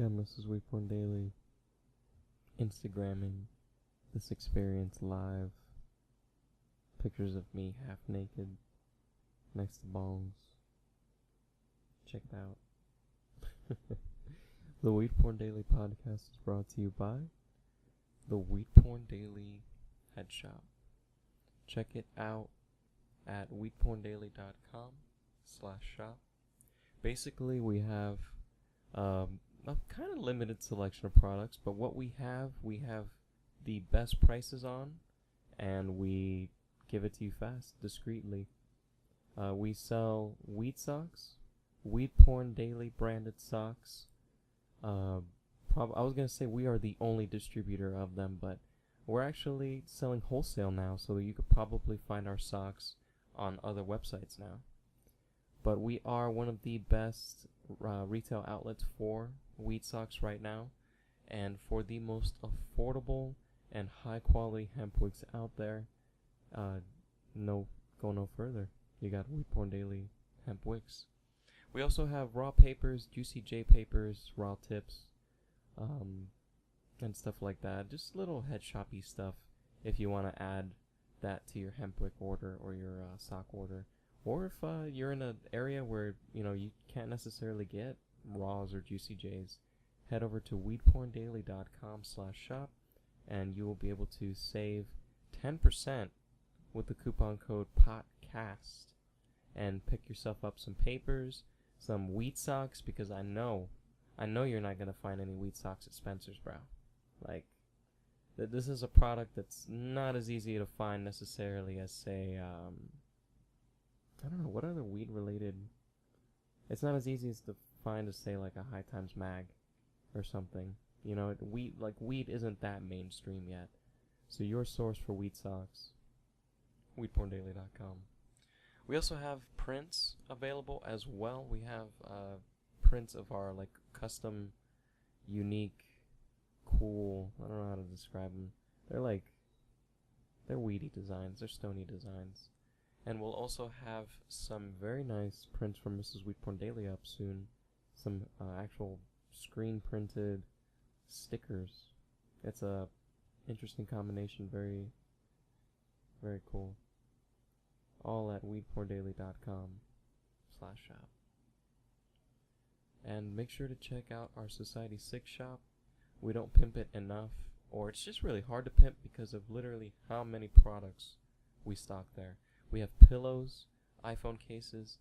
and Mrs.WPD Instagramming this experience live. Pictures of me half naked next to bongs. Check it out. The Weed Porn Daily podcast is brought to you by the Weed Porn Daily Head Shop. Check it out at weedporndaily.com/shop. Basically, we have a kind of limited selection of products, but what we have the best prices on, and we give it to you fast, discreetly. We sell weed socks, Weed Porn Daily branded socks. I was going to say we are the only distributor of them, but we're actually selling wholesale now, so you could probably find our socks on other websites now. But we are one of the best retail outlets for weed socks right now, and for the most affordable and high quality hemp wigs out there. Go no further. You got Weed Porn Daily hemp wigs. We also have raw papers, Juicy J papers, raw tips, and stuff like that. Just little head shoppy stuff if you want to add that to your hemp wig order or your sock order. Or if you're in an area where you can't necessarily get raws or Juicy J's, head over to weedporndaily.com/shop and you will be able to save 10% with the coupon code PODCAST and pick yourself up some papers, some weed socks, because I know you're not going to find any weed socks at Spencer's, bro. Like, this is a product that's not as easy to find necessarily as, say, I don't know, what other weed related, it's not as easy as to find as, say, like a High Times mag or something. Weed isn't that mainstream yet. So your source for weed socks, weedporndaily.com. We also have prints available as well. We have prints of our custom, unique, cool, I don't know how to describe them. They're weedy designs, they're stony designs. And we'll also have some very nice prints from Mrs.WPD up soon. Some actual screen printed stickers. It's a interesting combination, very, very cool. All at weedporndaily.com/shop. And make sure to check out our Society 6 shop. We don't pimp it enough, or it's just really hard to pimp because of literally how many products we stock there. We have pillows, iPhone cases,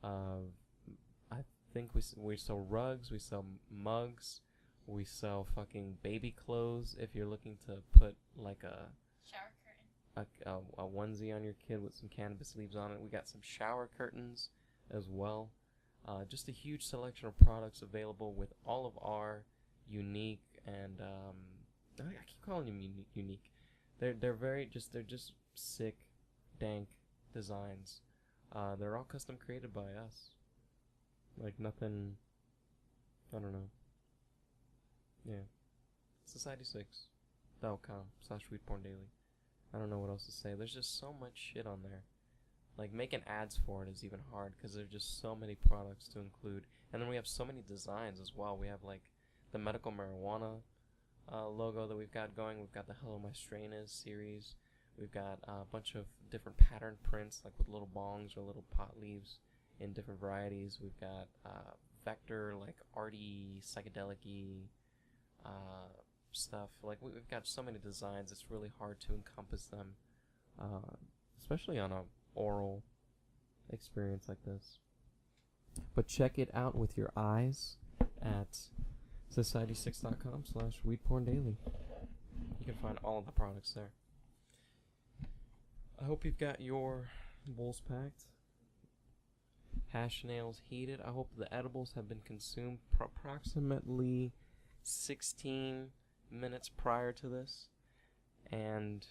I think we sell rugs, we sell mugs, we sell fucking baby clothes if you're looking to put like a shower curtain, a onesie on your kid with some cannabis leaves on it. We got some shower curtains as well. Just a huge selection of products available with all of our unique and I keep calling them unique. They're just sick, dank designs. They're all custom created by us. Like nothing, I don't know. Yeah. Society6.com/weedporndaily. I don't know what else to say. There's just so much shit on there. Like, making ads for it is even hard because there's just so many products to include. And then we have so many designs as well. We have, like, the medical marijuana logo that we've got going. We've got the Hello My Strain Is series. We've got a bunch of different pattern prints, like with little bongs or little pot leaves in different varieties. We've got vector, like arty, psychedelic-y stuff. Like, we've got so many designs, it's really hard to encompass them, especially on a oral experience like this. But check it out with your eyes at society6.com/weedporndaily. You can find all of the products there. I hope you've got your bowls packed, hash nails heated. I hope the edibles have been consumed approximately 16 minutes prior to this. And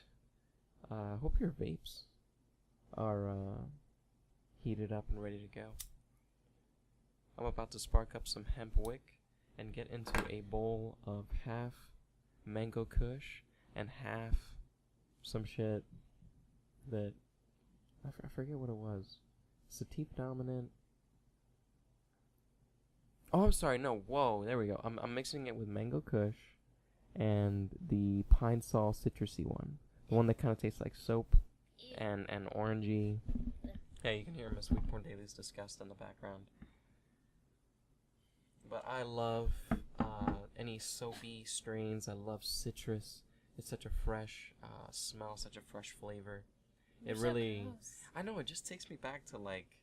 I hope your vapes are heated up and ready to go. I'm about to spark up some hemp wick and get into a bowl of half mango kush and half some shit that I forget what it was. Sativa dominant. Oh, I'm sorry. No, whoa. There we go. I'm mixing it with Mango Kush and the Pine Sol citrusy one. The one that kind of tastes like soap and orangey. Hey, you can hear Miss WeedPornDaily's disgust in the background. But I love any soapy strains. I love citrus. It's such a fresh smell, such a fresh flavor. You're It really, so gross. I know, it just takes me back to like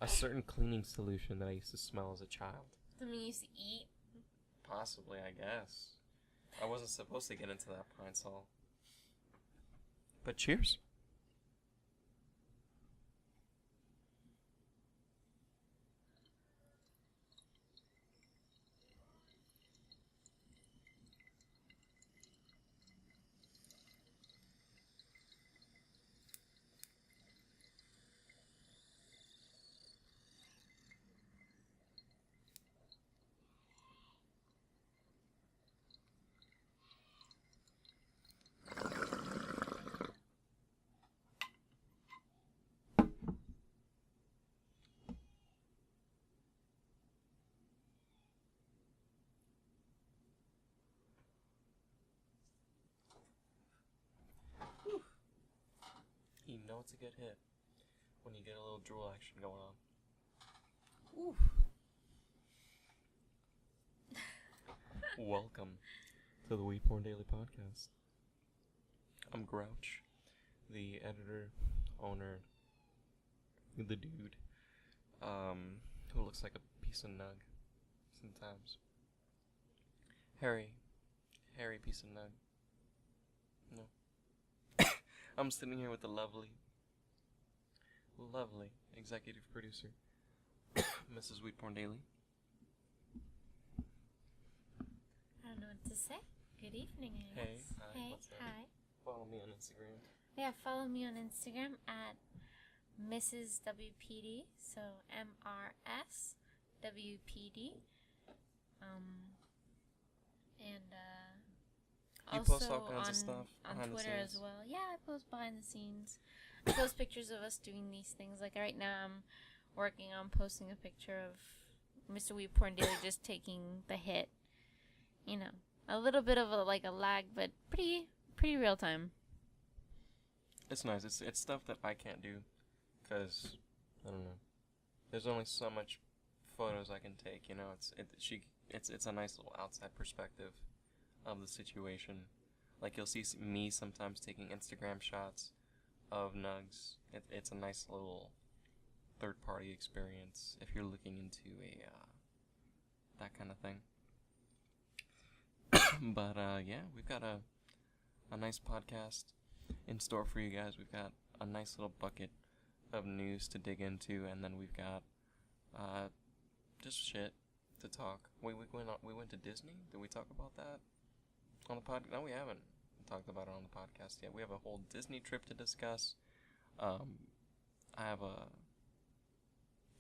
a certain cleaning solution that I used to smell as a child. Something you used to eat. Possibly, I guess. I wasn't supposed to get into that Pine Sol. But cheers. You know it's a good hit when you get a little drool action going on. Oof. Welcome to the WeedPorn Daily podcast. I'm Grouch, the editor, owner, the dude, who looks like a piece of nug sometimes. Hairy piece of nug. No. I'm sitting here with the lovely executive producer, Mrs. WeedPornDaily. I don't know what to say. Good evening, I Hey, guess. hi, Hey, what's up? hi. Follow me on Instagram. Yeah, follow me on Instagram at Mrs.WPD. So MRSWPD. You also post all kinds of stuff on behind the Twitter as scenes? well. Yeah, I post behind the scenes. I post pictures of us doing these things. Like right now, I'm working on posting a picture of Mr. WeedPornDaily just taking the hit. You know, a little bit of a lag, but pretty real time. It's nice. It's stuff that I can't do, cause I don't know. There's only so much photos I can take. You know, it's a nice little outside perspective of the situation. Like you'll see me sometimes taking Instagram shots of nugs. It's a nice little third-party experience if you're looking into that kind of thing. But yeah, we've got a nice podcast in store for you guys. We've got a nice little bucket of news to dig into, and then we've got just shit to talk. We went to Disney. Did we talk about that on the podcast? No, we haven't talked about it on the podcast yet. We have a whole Disney trip to discuss. I have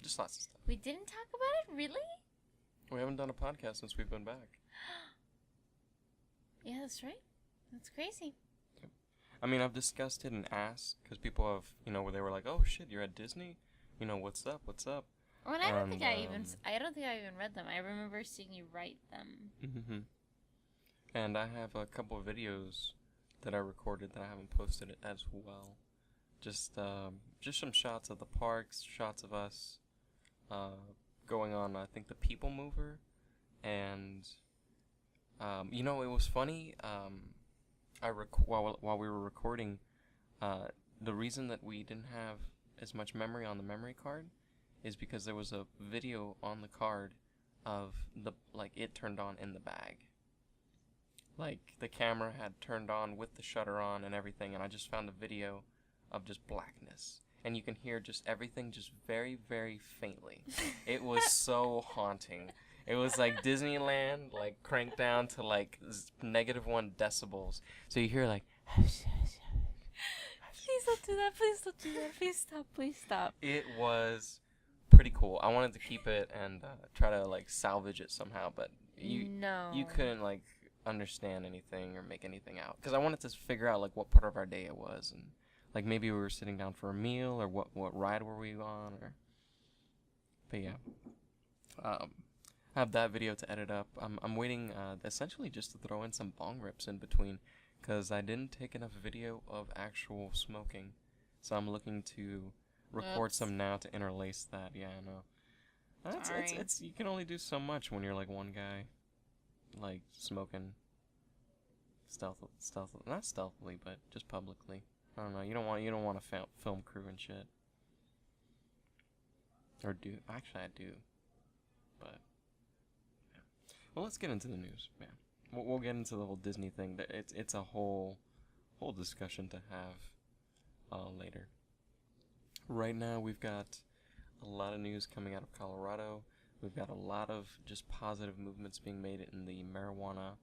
just lots of stuff. We didn't talk about it, really? We haven't done a podcast since we've been back. Yeah, that's right. That's crazy. I mean, I've discussed it and asked because people have, where they were like, "Oh shit, you're at Disney? What's up? What's up?" Well, I don't think I even read them. I remember seeing you write them. Mm-hmm. And I have a couple of videos that I recorded that I haven't posted it as well. Just some shots of the parks, shots of us going on, I think, the People Mover. And, it was funny. While we were recording, the reason that we didn't have as much memory on the memory card is because there was a video on the card of it turned on in the bag. Like, the camera had turned on with the shutter on and everything, and I just found a video of just blackness. And you can hear just everything just very, very faintly. It was so haunting. It was like Disneyland, like, cranked down to, like, -1 decibels. So you hear, like... Please don't do that. Please don't do that. Please stop. Please stop. It was pretty cool. I wanted to keep it and try to, like, salvage it somehow, but you couldn't, like, understand anything or make anything out. Because I wanted to figure out, like, what part of our day it was. And, like, maybe we were sitting down for a meal or what ride were we on. But, yeah. have that video to edit up. I'm waiting essentially just to throw in some bong rips in between, because I didn't take enough video of actual smoking, so I'm looking to record some now to interlace that. Yeah, I know. It's you can only do so much when you're like one guy, like smoking not stealthily, but just publicly. I don't know. You don't want a film crew and shit. Or do actually I do, but yeah. Well, let's get into the news. Yeah, we'll get into the whole Disney thing. It's a whole discussion to have later. Right now, we've got a lot of news coming out of Colorado. We've got a lot of just positive movements being made in the marijuana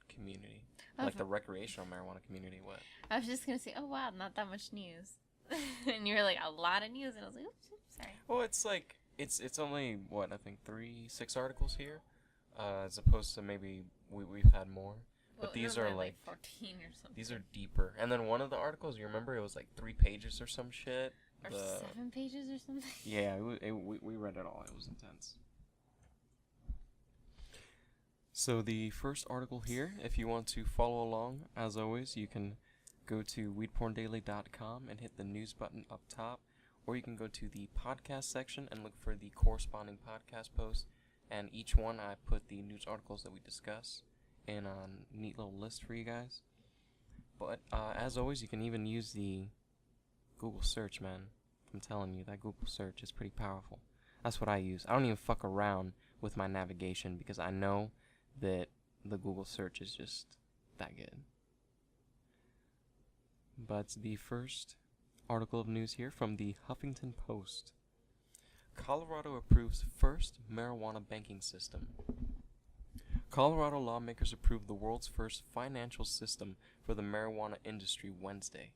community, like the recreational marijuana community. What? I was just gonna say, oh wow, not that much news, and you were like, a lot of news, and I was like, oops, sorry. Well, it's like it's only what I think 6 articles here, as opposed to maybe we've had more. But these are like 14 or something. These are deeper. And then one of the articles, you remember, it was like 3 pages or some shit. Or 7 pages or something. Yeah, we read it all. It was intense. So the first article here, if you want to follow along, as always, you can go to WeedPornDaily.com and hit the news button up top, or you can go to the podcast section and look for the corresponding podcast post. And each one, I put the news articles that we discuss in a neat little list for you guys. But as always, you can even use the Google search, man. I'm telling you, that Google search is pretty powerful. That's what I use. I don't even fuck around with my navigation because I know that the Google search is just that good. But the first article of news here from the Huffington Post. Colorado approves first marijuana banking system. Colorado lawmakers approved the world's first financial system for the marijuana industry Wednesday,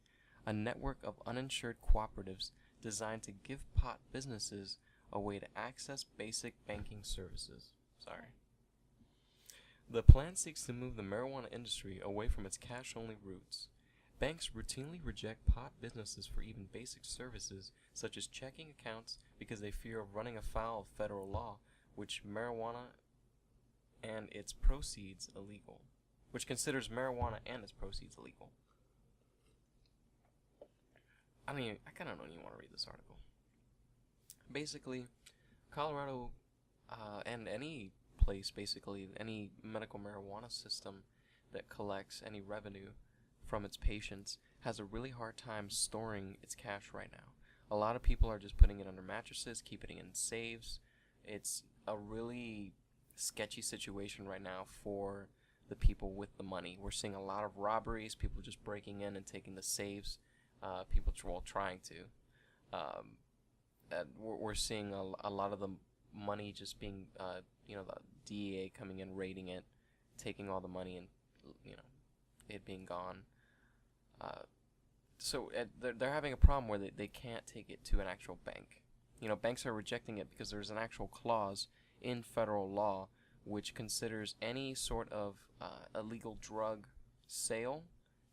a network of uninsured cooperatives designed to give pot businesses a way to access basic banking services. The plan seeks to move the marijuana industry away from its cash-only roots. Banks routinely reject pot businesses for even basic services such as checking accounts because they fear of running afoul of federal law, which considers marijuana and its proceeds illegal. I kind of don't even want to read this article. Basically, Colorado, and any place, basically, any medical marijuana system that collects any revenue from its patients has a really hard time storing its cash right now. A lot of people are just putting it under mattresses, keeping it in safes. It's a really sketchy situation right now for the people with the money. We're seeing a lot of robberies, people just breaking in and taking the safes, people trying to. We're seeing a lot of the money just being, the DEA coming in, raiding it, taking all the money and, it being gone. So they're having a problem where they can't take it to an actual bank. Banks are rejecting it because there's an actual clause in federal law which considers any sort of illegal drug sale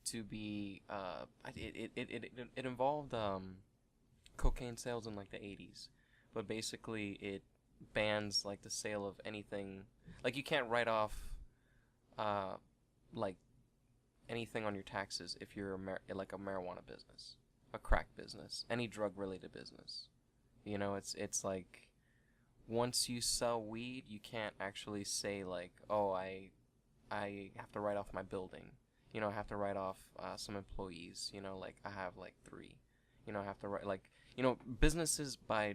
to be it involved cocaine sales in like the 80s, but basically it bans like the sale of anything, like you can't write off like anything on your taxes if you're like a marijuana business, a crack business, any drug related business. It's like once you sell weed, you can't actually say like, oh, I have to write off my building. I have to write off some employees. Like I have like 3. I have to write like, businesses by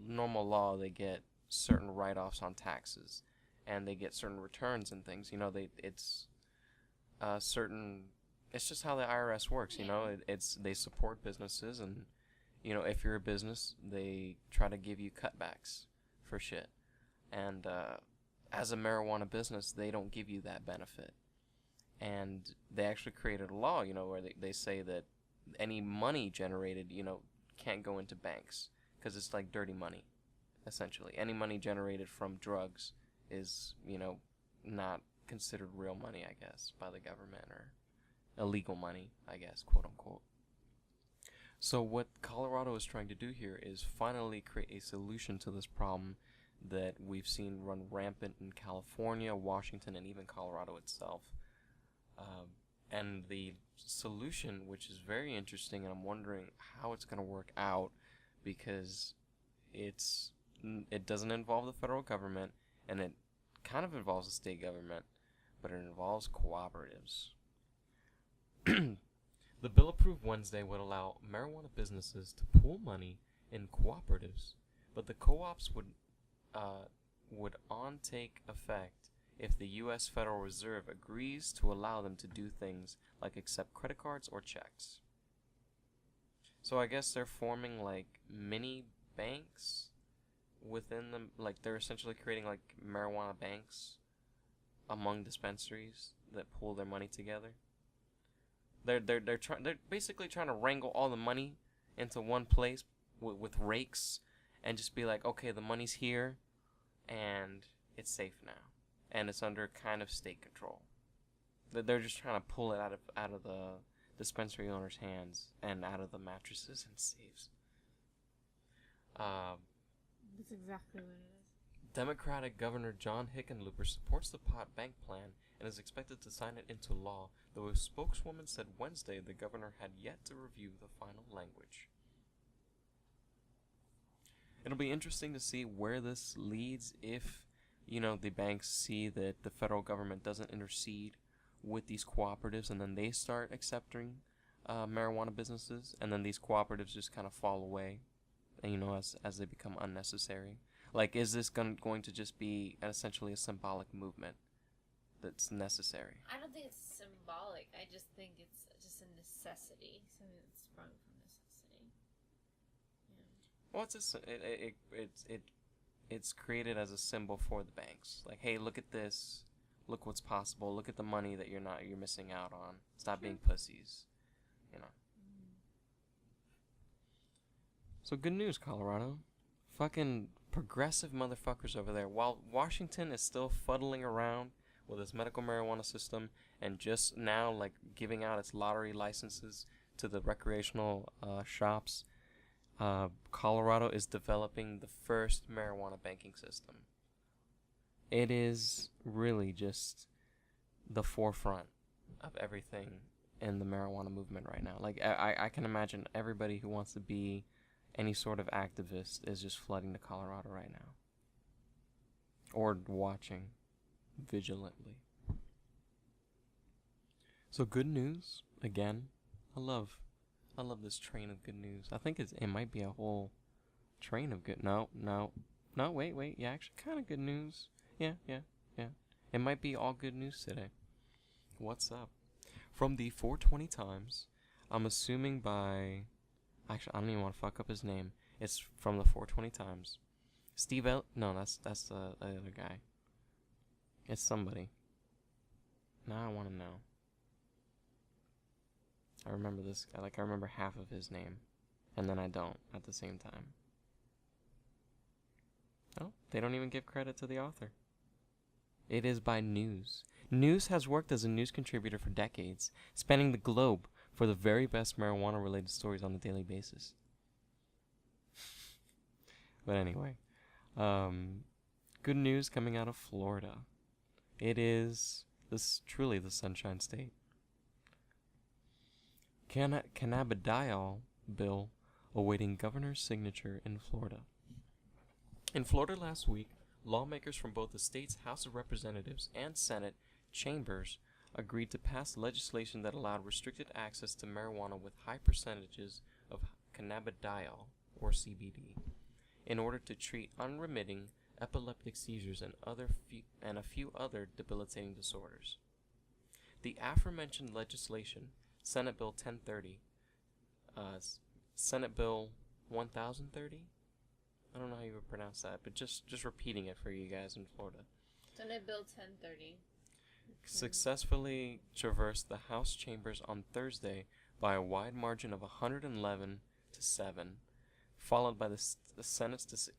normal law, they get certain write-offs on taxes, and they get certain returns and things. It's certain. It's just how the IRS works. They support businesses, and if you're a business, they try to give you cutbacks for shit. And as a marijuana business, they don't give you that benefit. And they actually created a law, where they say that any money generated, can't go into banks because it's like dirty money, essentially. Any money generated from drugs is, not considered real money, I guess, by the government, or illegal money, I guess, quote unquote. So what Colorado is trying to do here is finally create a solution to this problem that we've seen run rampant in California, Washington, and even Colorado itself. And the solution, which is very interesting, and I'm wondering how it's going to work out, because it doesn't involve the federal government, and it kind of involves the state government, but it involves cooperatives. The bill approved Wednesday would allow marijuana businesses to pool money in cooperatives, but the co-ops would take effect if the U.S. Federal Reserve agrees to allow them to do things like accept credit cards or checks. So I guess they're forming like mini banks within them, like they're essentially creating like marijuana banks among dispensaries that pool their money together. They're basically trying to wrangle all the money into one place with rakes and just be like, okay, the money's here and it's safe now, and it's under kind of state control. They're just trying to pull it out of the dispensary owners' hands and out of the mattresses and safes. That's exactly what it is. Democratic Governor John Hickenlooper supports the pot bank plan and is expected to sign it into law, though a spokeswoman said Wednesday the governor had yet to review the final language. It'll be interesting to see where this leads if, the banks see that the federal government doesn't intercede with these cooperatives and then they start accepting marijuana businesses, and then these cooperatives just kind of fall away, as they become unnecessary. Like, is this going to just be essentially a symbolic movement that's necessary? I don't think it's symbolic. I just think it's just a necessity. Something that's sprung from necessity. Well, it's created as a symbol for the banks. Like, hey, look at this. Look what's possible. Look at the money that you're missing out on. Stop being pussies. So good news, Colorado. Fucking progressive motherfuckers over there. While Washington is still fuddling around with its medical marijuana system and just now like giving out its lottery licenses to the recreational shops, Colorado is developing the first marijuana banking system. It is really just the forefront of everything in the marijuana movement right now. Like, I can imagine everybody who wants to be any sort of activist is just flooding to Colorado right now. Or watching vigilantly. So good news, again. I love this train of good news. I think it might be a whole train of good... No, wait. Yeah, actually kind of good news. Yeah. It might be all good news today. What's up? From the 420 Times, I'm assuming by... Actually, I don't even want to fuck up his name. It's from the 420 Times. No, that's the other guy. It's somebody. Now I want to know. I remember this guy. Like, I remember half of his name. And then I don't at the same time. Oh, they don't even give credit to the author. It is by News. News has worked as a news contributor for decades, spanning the globe for the very best marijuana-related stories on a daily basis. But anyway, good news coming out of Florida. It is truly the Sunshine State. Cannabidiol bill awaiting governor's signature in Florida. In Florida last week, lawmakers from both the state's House of Representatives and Senate chambers agreed to pass legislation that allowed restricted access to marijuana with high percentages of cannabidiol, or CBD, in order to treat unremitting epileptic seizures and a few other debilitating disorders. The aforementioned legislation, Senate Bill 1030, Senate Bill 1030, I don't know how you would pronounce that, but just repeating it for you guys in Florida. Senate Bill 1030. Successfully traversed the House chambers on Thursday by a wide margin of 111 to 7, followed by the Senate's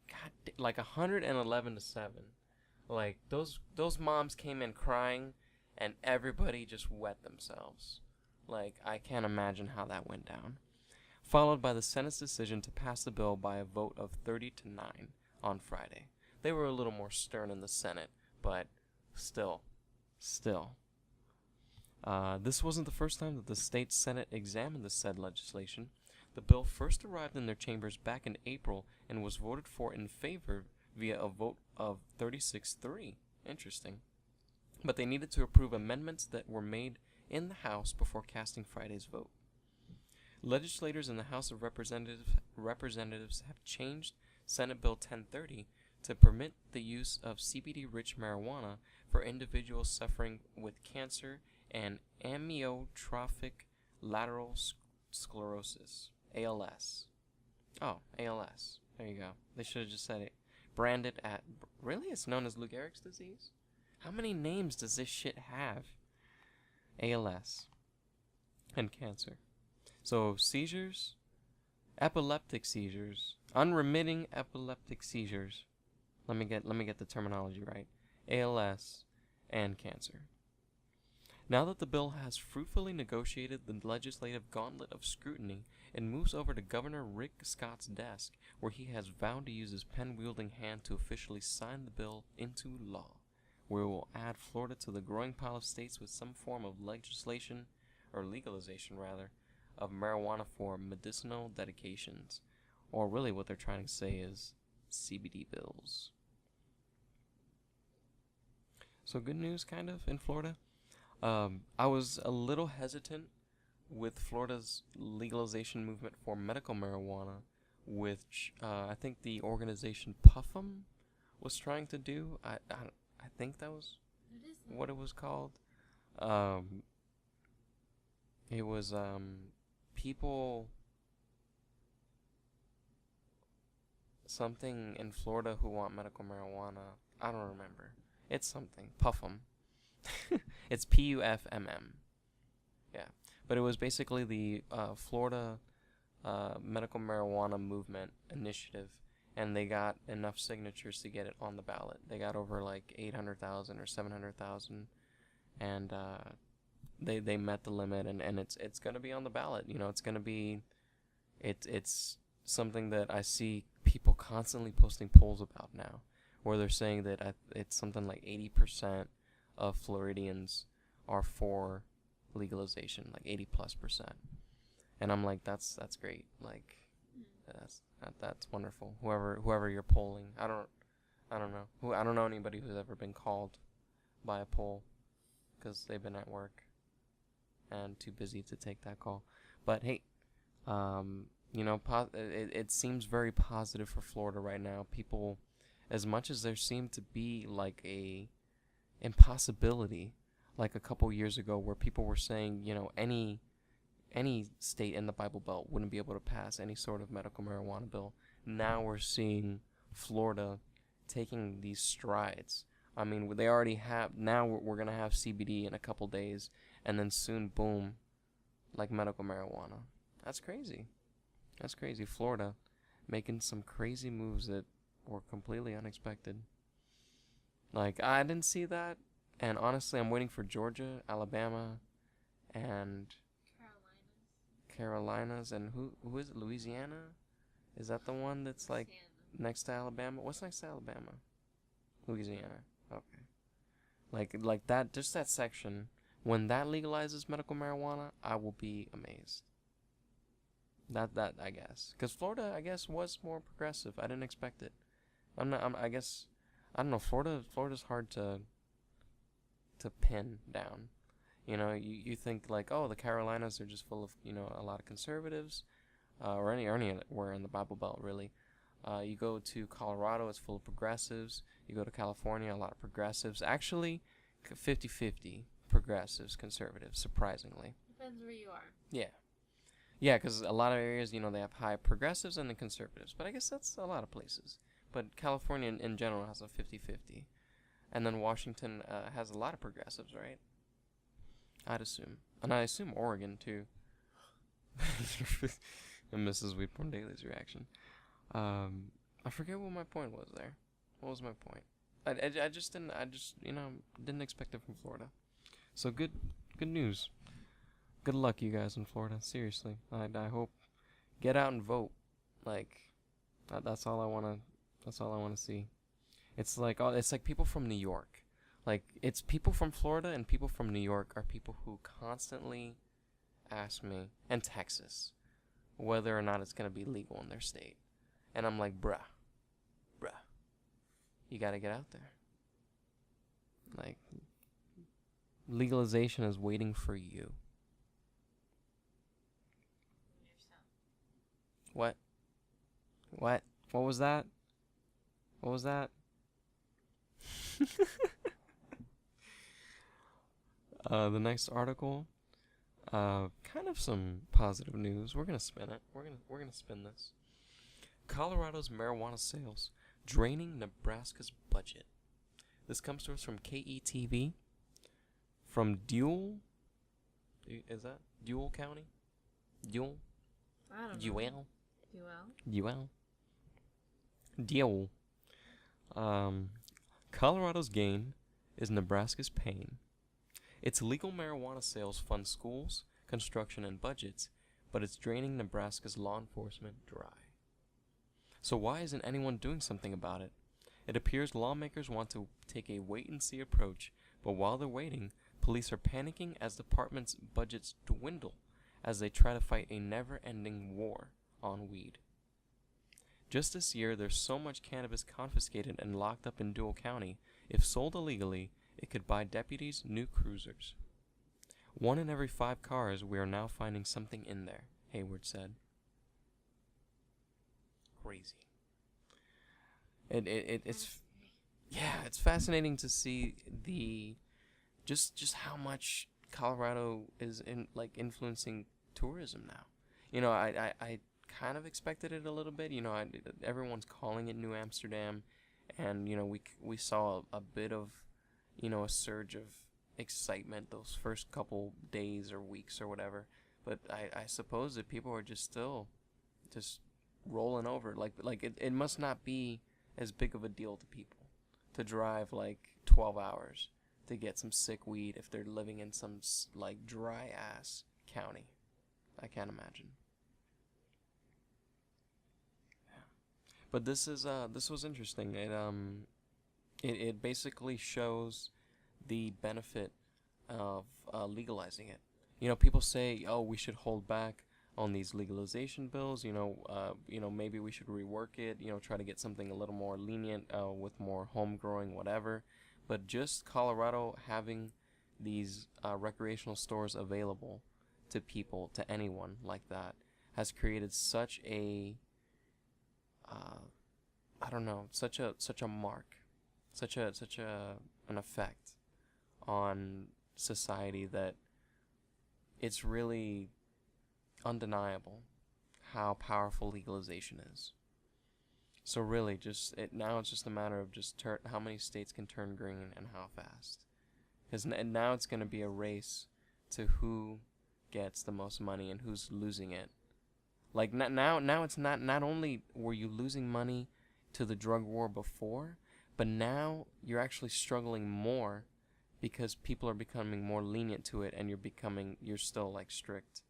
like 111 to 7. Like, those moms came in crying, and everybody just wet themselves. Like, I can't imagine how that went down. Followed by the Senate's decision to pass the bill by a vote of 30 to 9 on Friday. They were a little more stern in the Senate, but still. This wasn't the first time that the state Senate examined the said legislation. The bill first arrived in their chambers back in April and was voted for in favor via a vote of 36-3. Interesting. But they needed to approve amendments that were made in the House before casting Friday's vote. Legislators in the House of Representatives have changed Senate Bill 1030 to permit the use of CBD-rich marijuana for individuals suffering with cancer and amyotrophic lateral sclerosis, ALS. Oh, ALS. There you go. They should have just said it. Branded at... Really? It's known as Lou Gehrig's disease? How many names does this shit have? ALS. And cancer. So, seizures, epileptic seizures, unremitting epileptic seizures. Let me get the terminology right. ALS and cancer. Now that the bill has fruitfully negotiated the legislative gauntlet of scrutiny, it moves over to Governor Rick Scott's desk, where he has vowed to use his pen-wielding hand to officially sign the bill into law, where it will add Florida to the growing pile of states with some form of legislation, or legalization rather, of marijuana for medicinal dedications. Or really what they're trying to say is CBD bills. So good news, kind of, in Florida. I was a little hesitant with Florida's legalization movement for medical marijuana, which I think the organization Puff'em was trying to do. I think that was what it was called. It was people something in Florida who want medical marijuana. I don't remember. It's something. Puff'em. It's PUFMM. Yeah. But it was basically the Florida medical marijuana movement initiative, and they got enough signatures to get it on the ballot. They got over like 800,000 or 700,000, and they met the limit, and it's going to be on the ballot. You know, it's going to be it's something that I see people constantly posting polls about now, where they're saying that it's something like 80% of Floridians are for legalization, like 80+%. And I'm like, that's great. Like, that's wonderful. Whoever you're polling, I don't know. I don't know anybody who's ever been called by a poll because they've been at work and too busy to take that call. But hey, you know, it seems very positive for Florida right now. People, as much as there seemed to be like a impossibility like a couple years ago where people were saying, you know, any state in the Bible Belt wouldn't be able to pass any sort of medical marijuana bill. Now we're seeing Florida taking these strides. I mean, they already have, now we're going to have CBD in a couple days, and then soon, boom, like medical marijuana. That's crazy. That's crazy. Florida making some crazy moves that were completely unexpected. Like, I didn't see that, and honestly, I'm waiting for Georgia, Alabama, and Carolinas, and who is it? Louisiana? Is that the one that's like next to Alabama? What's next to Alabama? Louisiana. Okay. Like that, just that section. When that legalizes medical marijuana, I will be amazed. That I guess, because Florida, I guess, was more progressive. I didn't expect it. I guess, I don't know. Florida's hard to pin down. You know, you think like, oh, the Carolinas are just full of, you know, a lot of conservatives, or anywhere in the Bible Belt, really. You go to Colorado, it's full of progressives. You go to California, a lot of progressives. Actually, 50-50 progressives, conservatives, surprisingly. Depends where you are. Yeah. Yeah, because a lot of areas, you know, they have high progressives and then conservatives. But I guess that's a lot of places. But California in general has a 50-50. And then Washington has a lot of progressives, right? I'd assume. And I assume Oregon, too. And Mrs.WPD's reaction. I forget what my point was there. What was my point? I just didn't expect it from Florida. So good news. Good luck, you guys in Florida. Seriously. I hope, get out and vote. Like, that's all I want to see. It's like people from New York. Like, it's people from Florida and people from New York are people who constantly ask me, and Texas, whether or not it's going to be legal in their state. And I'm like, bruh, you got to get out there. Like, legalization is waiting for you. What? What was that? What was that? The next article, kind of some positive news. We're gonna spin it. We're gonna spin this. Colorado's marijuana sales draining Nebraska's budget. This comes to us from KETV, from Dual. Is that Dual County? Dual. I don't know. Dual. Colorado's gain is Nebraska's pain. Its legal marijuana sales fund schools, construction, and budgets, but it's draining Nebraska's law enforcement dry. So why isn't anyone doing something about it? It appears lawmakers want to take a wait-and-see approach, but while they're waiting, police are panicking as departments' budgets dwindle as they try to fight a never-ending war on weed. Just this year, there's so much cannabis confiscated and locked up in Dual County, if sold illegally, it could buy deputies new cruisers. 1 in every 5 cars, we are now finding something in there, Hayward said. Crazy. It's fascinating to see just how much Colorado is influencing tourism now. You know, I kind of expected it a little bit. You know, everyone's calling it New Amsterdam, and you know we saw a bit of, you know, a surge of excitement those first couple days or weeks or whatever. But I suppose that people are just still just rolling over. It must not be as big of a deal to people to drive like 12 hours to get some sick weed if they're living in some like dry ass county. I can't imagine. Yeah. But this was interesting. It basically shows the benefit of legalizing it. You know, people say, oh, we should hold back on these legalization bills. You know, maybe we should rework it. You know, try to get something a little more lenient with more home growing, whatever. But just Colorado having these recreational stores available to people, to anyone like that, has created such a such a mark, such an effect on society that it's really undeniable how powerful legalization is. So really, now it's just a matter of just how many states can turn green and how fast. Because now it's going to be a race to who gets the most money and who's losing it. Like now it's not only were you losing money to the drug war before, but now you're actually struggling more because people are becoming more lenient to it, and you're still like strict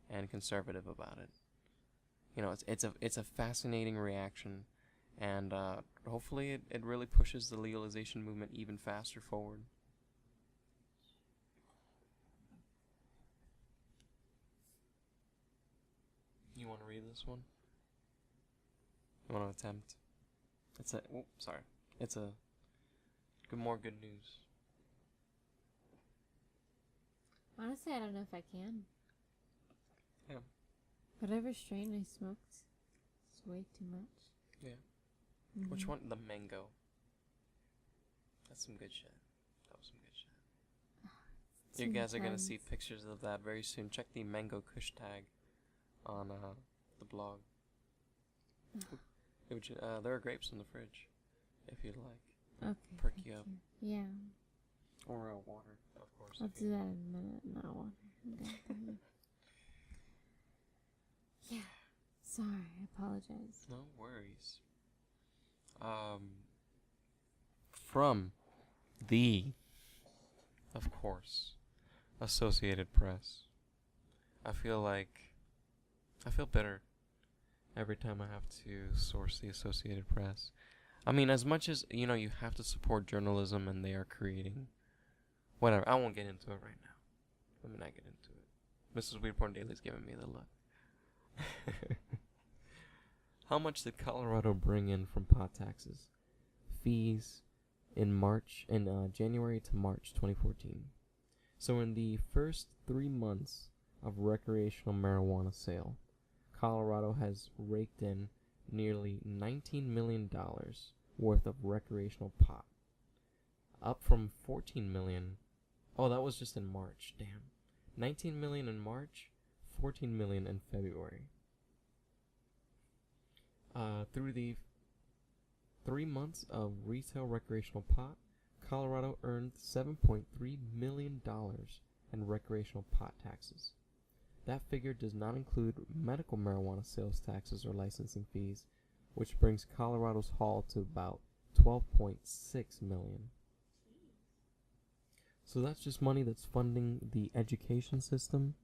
and conservative about it. You know, it's a fascinating reaction, and hopefully it really pushes the legalization movement even faster forward. You want to read this one? You want to attempt? It's a more good news. Honestly, I don't know if I can. Yeah. Whatever strain I smoked is way too much. Yeah. Mm-hmm. Which one? The mango. That's some good shit. That was some good shit. You guys are going to see pictures of that very soon. Check the Mango Kush tag on the blog. There are grapes in the fridge, if you'd like. Okay. Perk you up. Yeah. Or water, of course. I'll do that in a minute. Not water. Yeah. Sorry, I apologize. No worries. From of course, Associated Press. I feel bitter every time I have to source the Associated Press. I mean, as much as, you have to support journalism and they are creating whatever. I won't get into it right now. Let me not get into it. Mrs. WeedPornDaily is giving me the look. How much did Colorado bring in from pot taxes, fees in January to March 2014? So in the first 3 months of recreational marijuana sale, Colorado has raked in nearly $19 million worth of recreational pot, up from $14 million. Oh, that was just in March. Damn. $19 million in March, $14 million in February. Through the 3 months of retail recreational pot, Colorado earned $7.3 million in recreational pot taxes. That figure does not include medical marijuana sales taxes or licensing fees, which brings Colorado's haul to about $12.6 million. So that's just money that's funding the education system,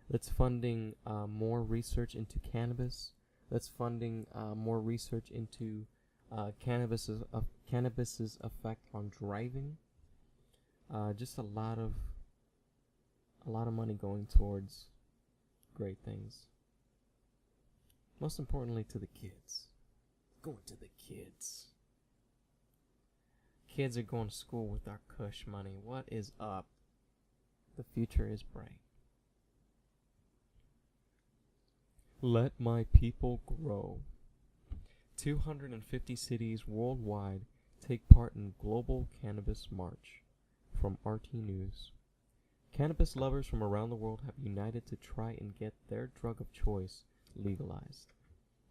that's funding more research into cannabis, that's funding more research into cannabis's effect on driving. Just a lot of money going towards great things. Most importantly, to the kids. Going to the kids. Kids are going to school with our cush money. What is up? The future is bright. Let my people grow. 250 cities worldwide take part in Global Cannabis March. From RT News. Cannabis lovers from around the world have united to try and get their drug of choice legalized.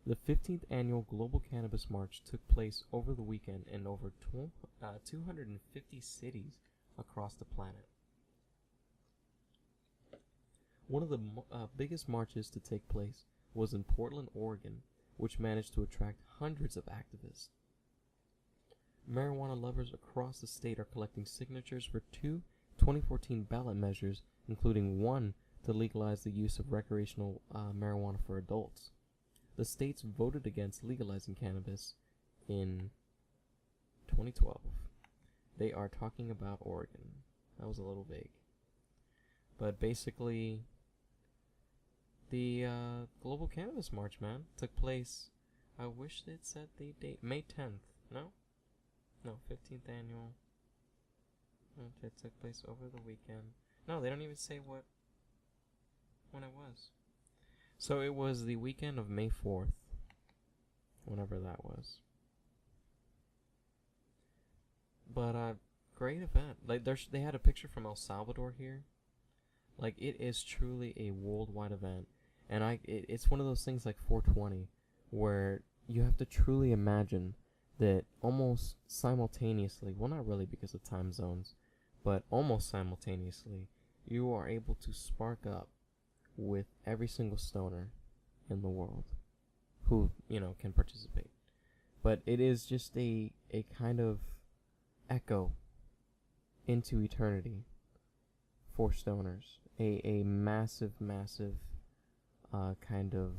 The 15th annual Global Cannabis March took place over the weekend in over 250 cities across the planet. One of the biggest marches to take place was in Portland, Oregon, which managed to attract hundreds of activists. Marijuana lovers across the state are collecting signatures for 2 2014 ballot measures, including one to legalize the use of recreational marijuana for adults. The states voted against legalizing cannabis in 2012. They are talking about Oregon. That was a little vague. But basically, the Global Cannabis March, man, took place, I wish they'd set the date, May 10th. No, 15th annual. It took place over the weekend. No, they don't even say when it was. So it was the weekend of May 4th, whenever that was. But great event. Like they had a picture from El Salvador here. Like it is truly a worldwide event, and it's one of those things like 420, where you have to truly imagine that almost simultaneously, well, not really because of time zones, but almost simultaneously, you are able to spark up with every single stoner in the world who, can participate. But it is just a kind of echo into eternity for stoners. A massive kind of,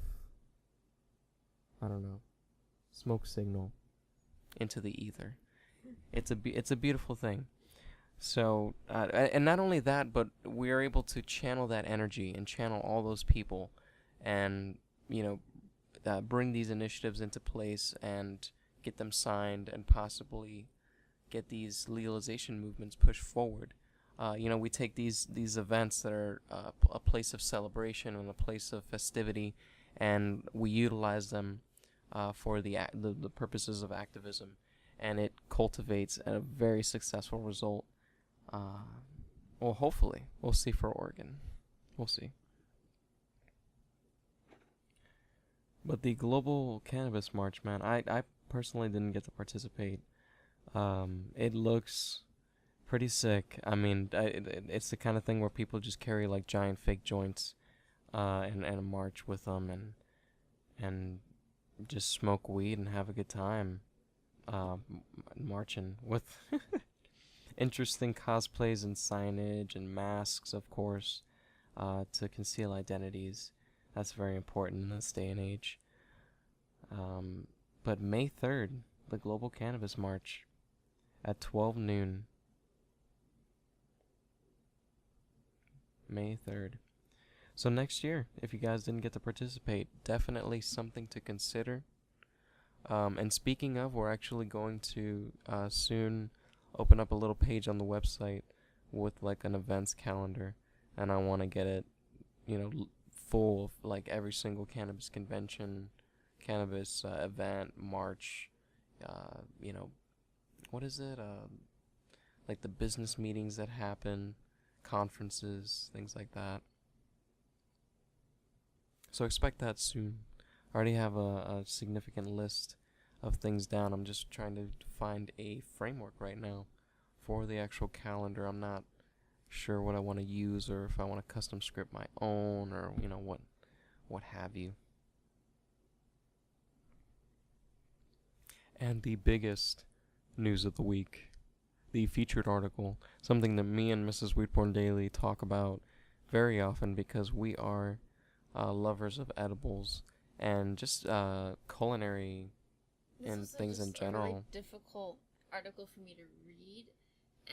I don't know, smoke signal into the ether. It's a beautiful thing. So, and not only that, but we're able to channel that energy and channel all those people and, bring these initiatives into place and get them signed and possibly get these legalization movements pushed forward. We take these events that are a place of celebration and a place of festivity, and we utilize them for the purposes of activism, and it cultivates a very successful result. Well, hopefully. We'll see for Oregon. We'll see. But the Global Cannabis March, man, I personally didn't get to participate. It looks pretty sick. I mean, it's the kind of thing where people just carry like giant fake joints and march with them and just smoke weed and have a good time marching with interesting cosplays and signage and masks, of course, to conceal identities. That's very important in this day and age. But May 3rd, the Global Cannabis March at 12 noon, May 3rd. So next year, if you guys didn't get to participate, definitely something to consider. And speaking of, we're actually going to soon open up a little page on the website with like an events calendar, and I want to get it, full of like every single cannabis convention, cannabis event, march, what is it? Like the business meetings that happen, conferences, things like that. So expect that soon. I already have a significant list of things down. I'm just trying to find a framework right now for the actual calendar. I'm not sure what I want to use, or if I want to custom script my own, or what have you. And the biggest news of the week, the featured article, something that me and Mrs.WPD talk about very often because we are lovers of edibles and just culinary and things in general. This was a really difficult article for me to read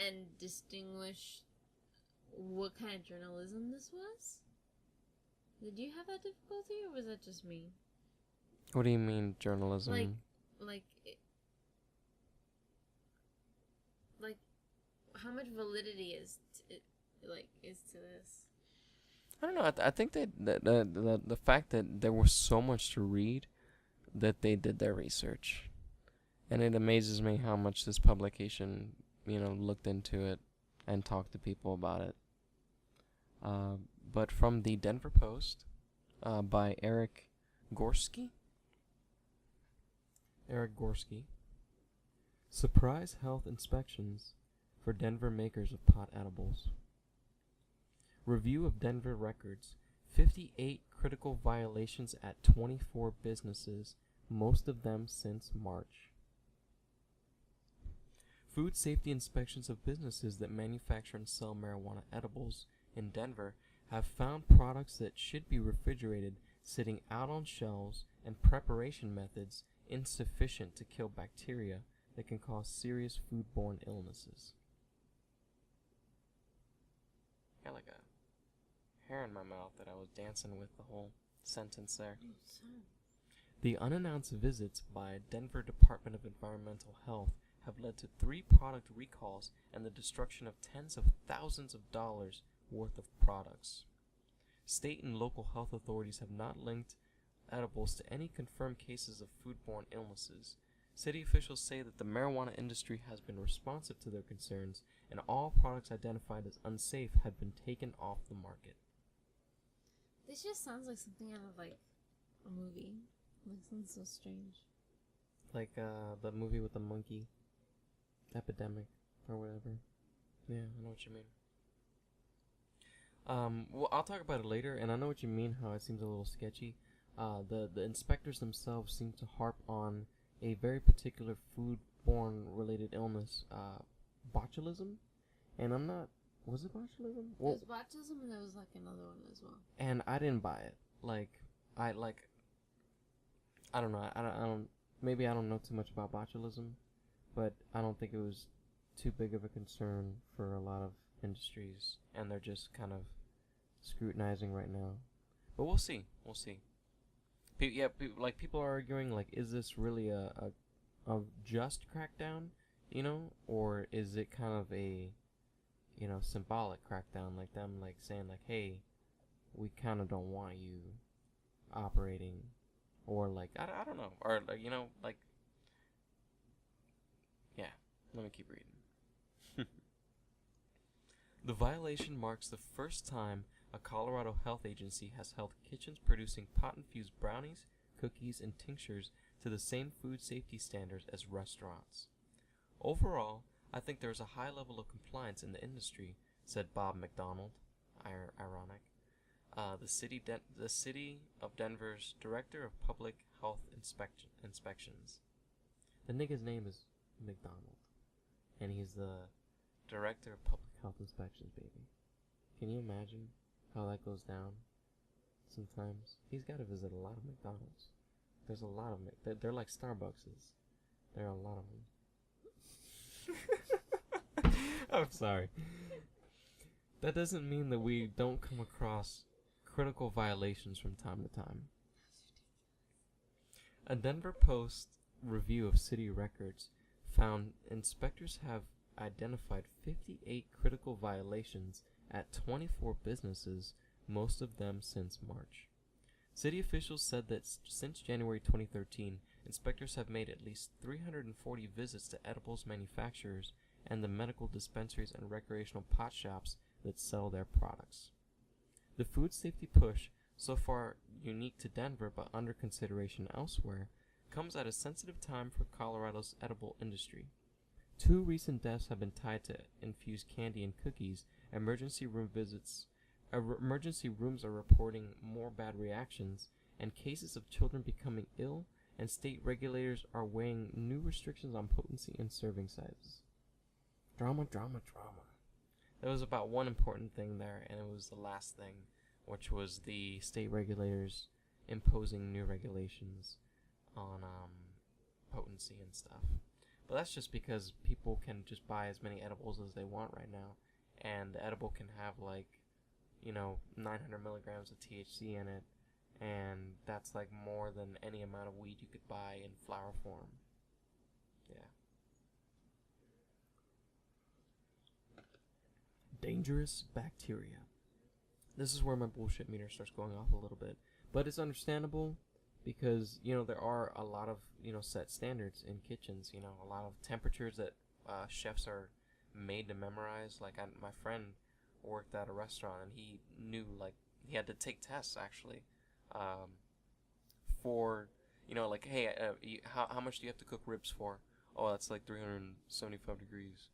and distinguish what kind of journalism this was. Did you have that difficulty, or was that just me? What do you mean journalism? Like how much validity is to this? I don't know. I think that the fact that there was so much to read, that they did their research, and it amazes me how much this publication, looked into it and talked to people about it. But from the Denver Post, by Eric Gorski. Surprise health inspections for Denver makers of pot edibles. Review of Denver records. 58 critical violations at 24 businesses, most of them since March. Food safety inspections of businesses that manufacture and sell marijuana edibles in Denver have found products that should be refrigerated sitting out on shelves, and preparation methods insufficient to kill bacteria that can cause serious foodborne illnesses. Got like a hair in my mouth that I was dancing with the whole sentence there. The unannounced visits by Denver Department of Environmental Health have led to 3 product recalls and the destruction of tens of thousands of dollars worth of products. State and local health authorities have not linked edibles to any confirmed cases of foodborne illnesses. City officials say that the marijuana industry has been responsive to their concerns, and all products identified as unsafe have been taken off the market. This just sounds like something out of like a movie. Like something so strange. Like the movie with the monkey epidemic or whatever. Yeah, I know what you mean. Well, I'll talk about it later, and I know what you mean, how it seems a little sketchy. The inspectors themselves seem to harp on a very particular foodborne related illness, botulism, and I'm not, was it botulism? Well, there was botulism, and there was like another one as well. And I didn't buy it. I don't know, I don't, maybe I don't know too much about botulism, but I don't think it was too big of a concern for a lot of industries, and they're just kind of scrutinizing right now. But we'll see. People are arguing, like, is this really a just crackdown, or is it kind of a, symbolic crackdown, like them, like, saying, like, hey, we kind of don't want you operating, or, like, I don't know, or, like, yeah, let me keep reading. The violation marks the first time a Colorado health agency has held kitchens producing pot-infused brownies, cookies, and tinctures to the same food safety standards as restaurants. Overall, I think there is a high level of compliance in the industry, said Bob McDonald, ironic, the city of Denver's Director of Public Health Inspections. The nigga's name is McDonald, and he's the Director of Public Health Inspections, baby. Can you imagine how that goes down? Sometimes he's got to visit a lot of McDonald's. There's a lot of they're like Starbuckses. There are a lot of them. I'm sorry. That doesn't mean that we don't come across critical violations from time to time. A Denver Post review of city records found inspectors have identified 58 critical violations at 24 businesses, most of them since March. City officials said that since January 2013, inspectors have made at least 340 visits to edibles manufacturers and the medical dispensaries and recreational pot shops that sell their products. The food safety push, so far unique to Denver but under consideration elsewhere, comes at a sensitive time for Colorado's edible industry. 2 recent deaths have been tied to infused candy and cookies. Emergency rooms are reporting more bad reactions and cases of children becoming ill, and state regulators are weighing new restrictions on potency and serving sizes. Drama, drama, drama. There was about one important thing there, and it was the last thing, which was the state regulators imposing new regulations on potency and stuff. But that's just because people can just buy as many edibles as they want right now, and the edible can have 900 milligrams of THC in it, and that's more than any amount of weed you could buy in flower form. Yeah. Dangerous bacteria. This is where my bullshit meter starts going off a little bit, but it's understandable because there are a lot of set standards in kitchens. A lot of temperatures that chefs are made to memorize. My friend worked at a restaurant, and he knew he had to take tests actually for hey, how much do you have to cook ribs for? Oh, that's 375 degrees.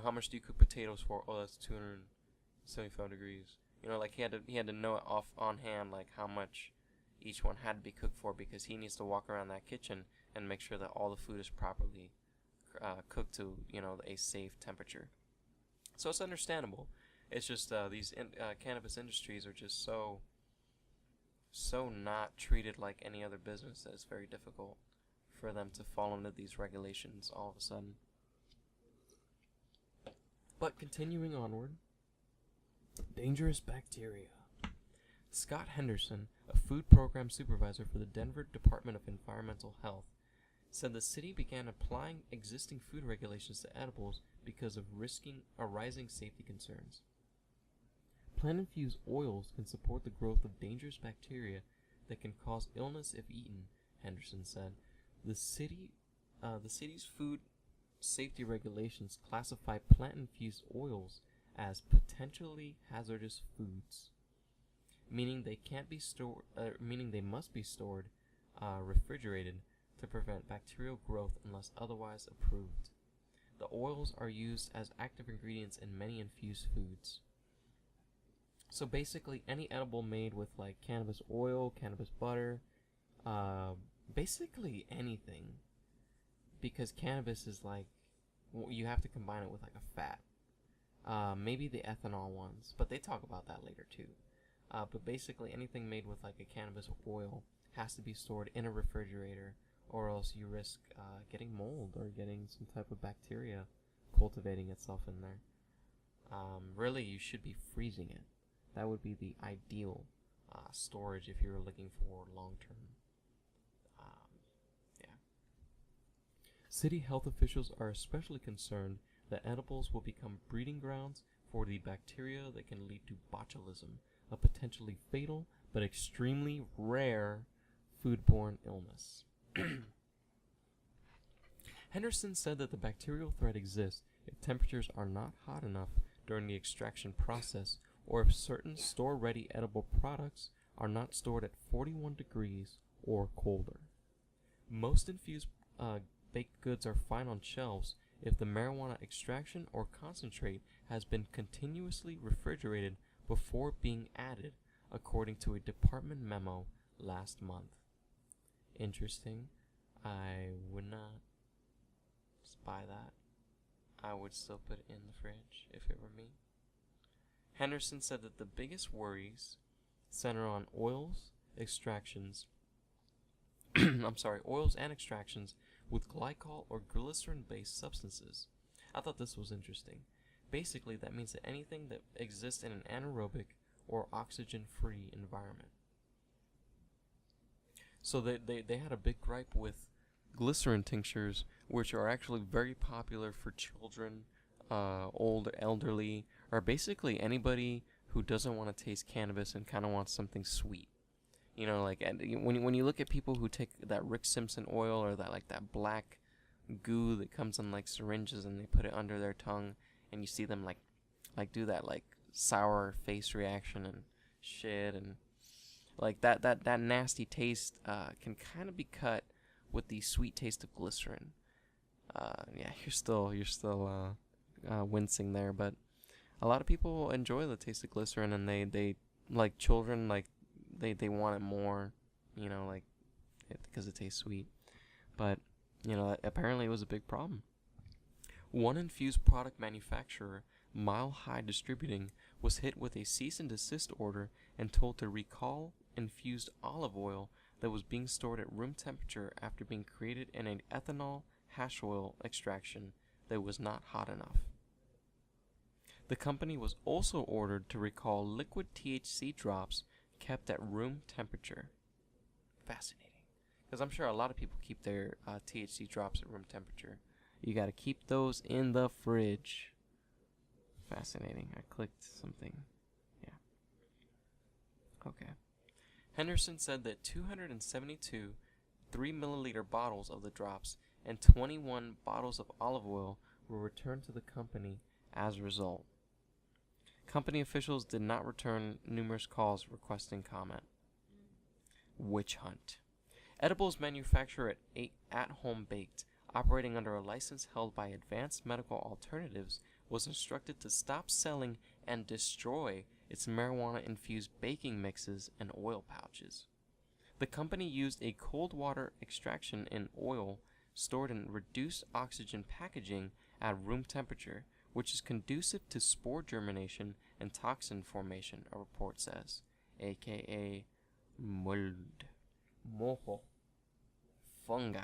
How much do you cook potatoes for? Oh, that's 275 degrees. He had to know it on hand how much each one had to be cooked for, because he needs to walk around that kitchen and make sure that all the food is properly cooked to a safe temperature. So it's understandable. It's just these cannabis industries are just so not treated like any other business that it's very difficult for them to fall under these regulations all of a sudden. But continuing onward, dangerous bacteria. Scott Henderson, a food program supervisor for the Denver Department of Environmental Health, said the city began applying existing food regulations to edibles because of rising safety concerns. Plant-infused oils can support the growth of dangerous bacteria that can cause illness if eaten, Henderson said. The city's food safety regulations classify plant-infused oils as potentially hazardous foods, meaning they must be stored refrigerated to prevent bacterial growth unless otherwise approved. The oils are used as active ingredients in many infused foods. So basically any edible made with cannabis oil, cannabis butter, basically anything, because cannabis is you have to combine it with a fat. Maybe the ethanol ones, but they talk about that later too. But basically anything made with a cannabis oil has to be stored in a refrigerator, or else you risk getting mold or getting some type of bacteria cultivating itself in there. Really, you should be freezing it. That would be the ideal storage if you were looking for long-term. City health officials are especially concerned that edibles will become breeding grounds for the bacteria that can lead to botulism, a potentially fatal but extremely rare foodborne illness. Henderson said that the bacterial threat exists if temperatures are not hot enough during the extraction process, or if certain store-ready edible products are not stored at 41 degrees or colder. Most infused baked goods are fine on shelves if the marijuana extraction or concentrate has been continuously refrigerated before being added, according to a department memo last month. Interesting. I would not buy that. I would still put it in the fridge if it were me. Henderson said that the biggest worries center on oils and extractions with glycol or glycerin-based substances. I thought this was interesting. Basically, that means that anything that exists in an anaerobic or oxygen-free environment. So they had a big gripe with glycerin tinctures, which are actually very popular for children, old, elderly, or basically anybody who doesn't want to taste cannabis and kind of wants something sweet. You know, like when you look at people who take that Rick Simpson oil or that black goo that comes in like syringes and they put it under their tongue, and you see them like do that like sour face reaction and shit, and like that nasty taste can kind of be cut with the sweet taste of glycerin. Yeah, you're still wincing there, but a lot of people enjoy the taste of glycerin, and they like children, like they want it more, you know, like because it tastes sweet. But you know, apparently it was a big problem. One infused product manufacturer, Mile High Distributing, was hit with a cease and desist order and told to recall infused olive oil that was being stored at room temperature after being created in an ethanol hash oil extraction that was not hot enough. The company was also ordered to recall liquid THC drops kept at room temperature. Fascinating. Because I'm sure a lot of people keep their THC drops at room temperature. You gotta keep those in the fridge. Fascinating. I clicked something. Yeah. Okay. Henderson said that 272 3-milliliter bottles of the drops and 21 bottles of olive oil were returned to the company as a result. Company officials did not return numerous calls requesting comment. Witch hunt. Edibles manufacturer at Home Baked, operating under a license held by Advanced Medical Alternatives, was instructed to stop selling and destroy its marijuana-infused baking mixes and oil pouches. The company used a cold water extraction in oil stored in reduced oxygen packaging at room temperature, which is conducive to spore germination and toxin formation, a report says, aka mold, mojo, fungi.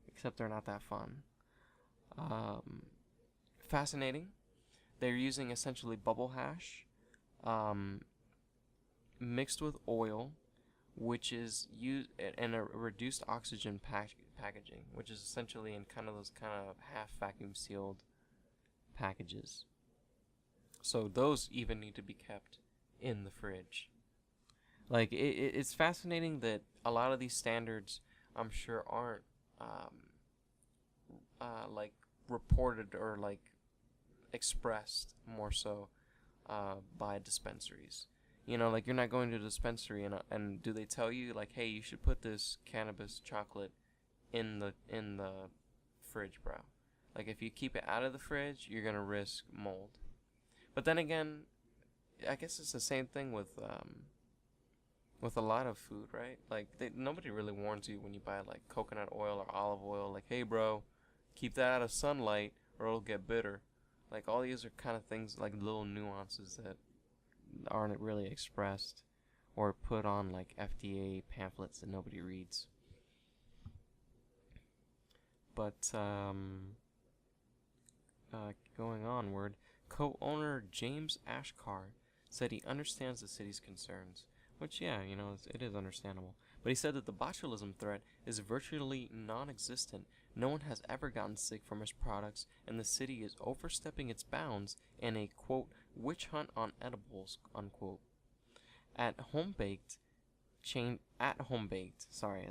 Except they're not that fun. Fascinating. They're using essentially bubble hash mixed with oil, which is used in a reduced oxygen packaging, which is essentially in kind of those kind of half vacuum sealed packages. So those even need to be kept in the fridge. Like it's fascinating that a lot of these standards, I'm sure, aren't like reported or like expressed more so by dispensaries. You know, like you're not going to a dispensary and do they tell you like, hey, you should put this cannabis chocolate in the fridge, bro? Like if you keep it out of the fridge, you're gonna risk mold. But then again, I guess it's the same thing with a lot of food, right? Like nobody really warns you when you buy like coconut oil or olive oil, like, hey bro, keep that out of sunlight or it'll get bitter. Like all these are kind of things, like little nuances that aren't really expressed or put on like FDA pamphlets that nobody reads. But going onward, co-owner James Ashkar said he understands the city's concerns, which, yeah, you know, it is understandable. But he said that the botulism threat is virtually non-existent. No one has ever gotten sick from his products, and the city is overstepping its bounds in a, quote, witch hunt on edibles, unquote. At Home Baked, sorry,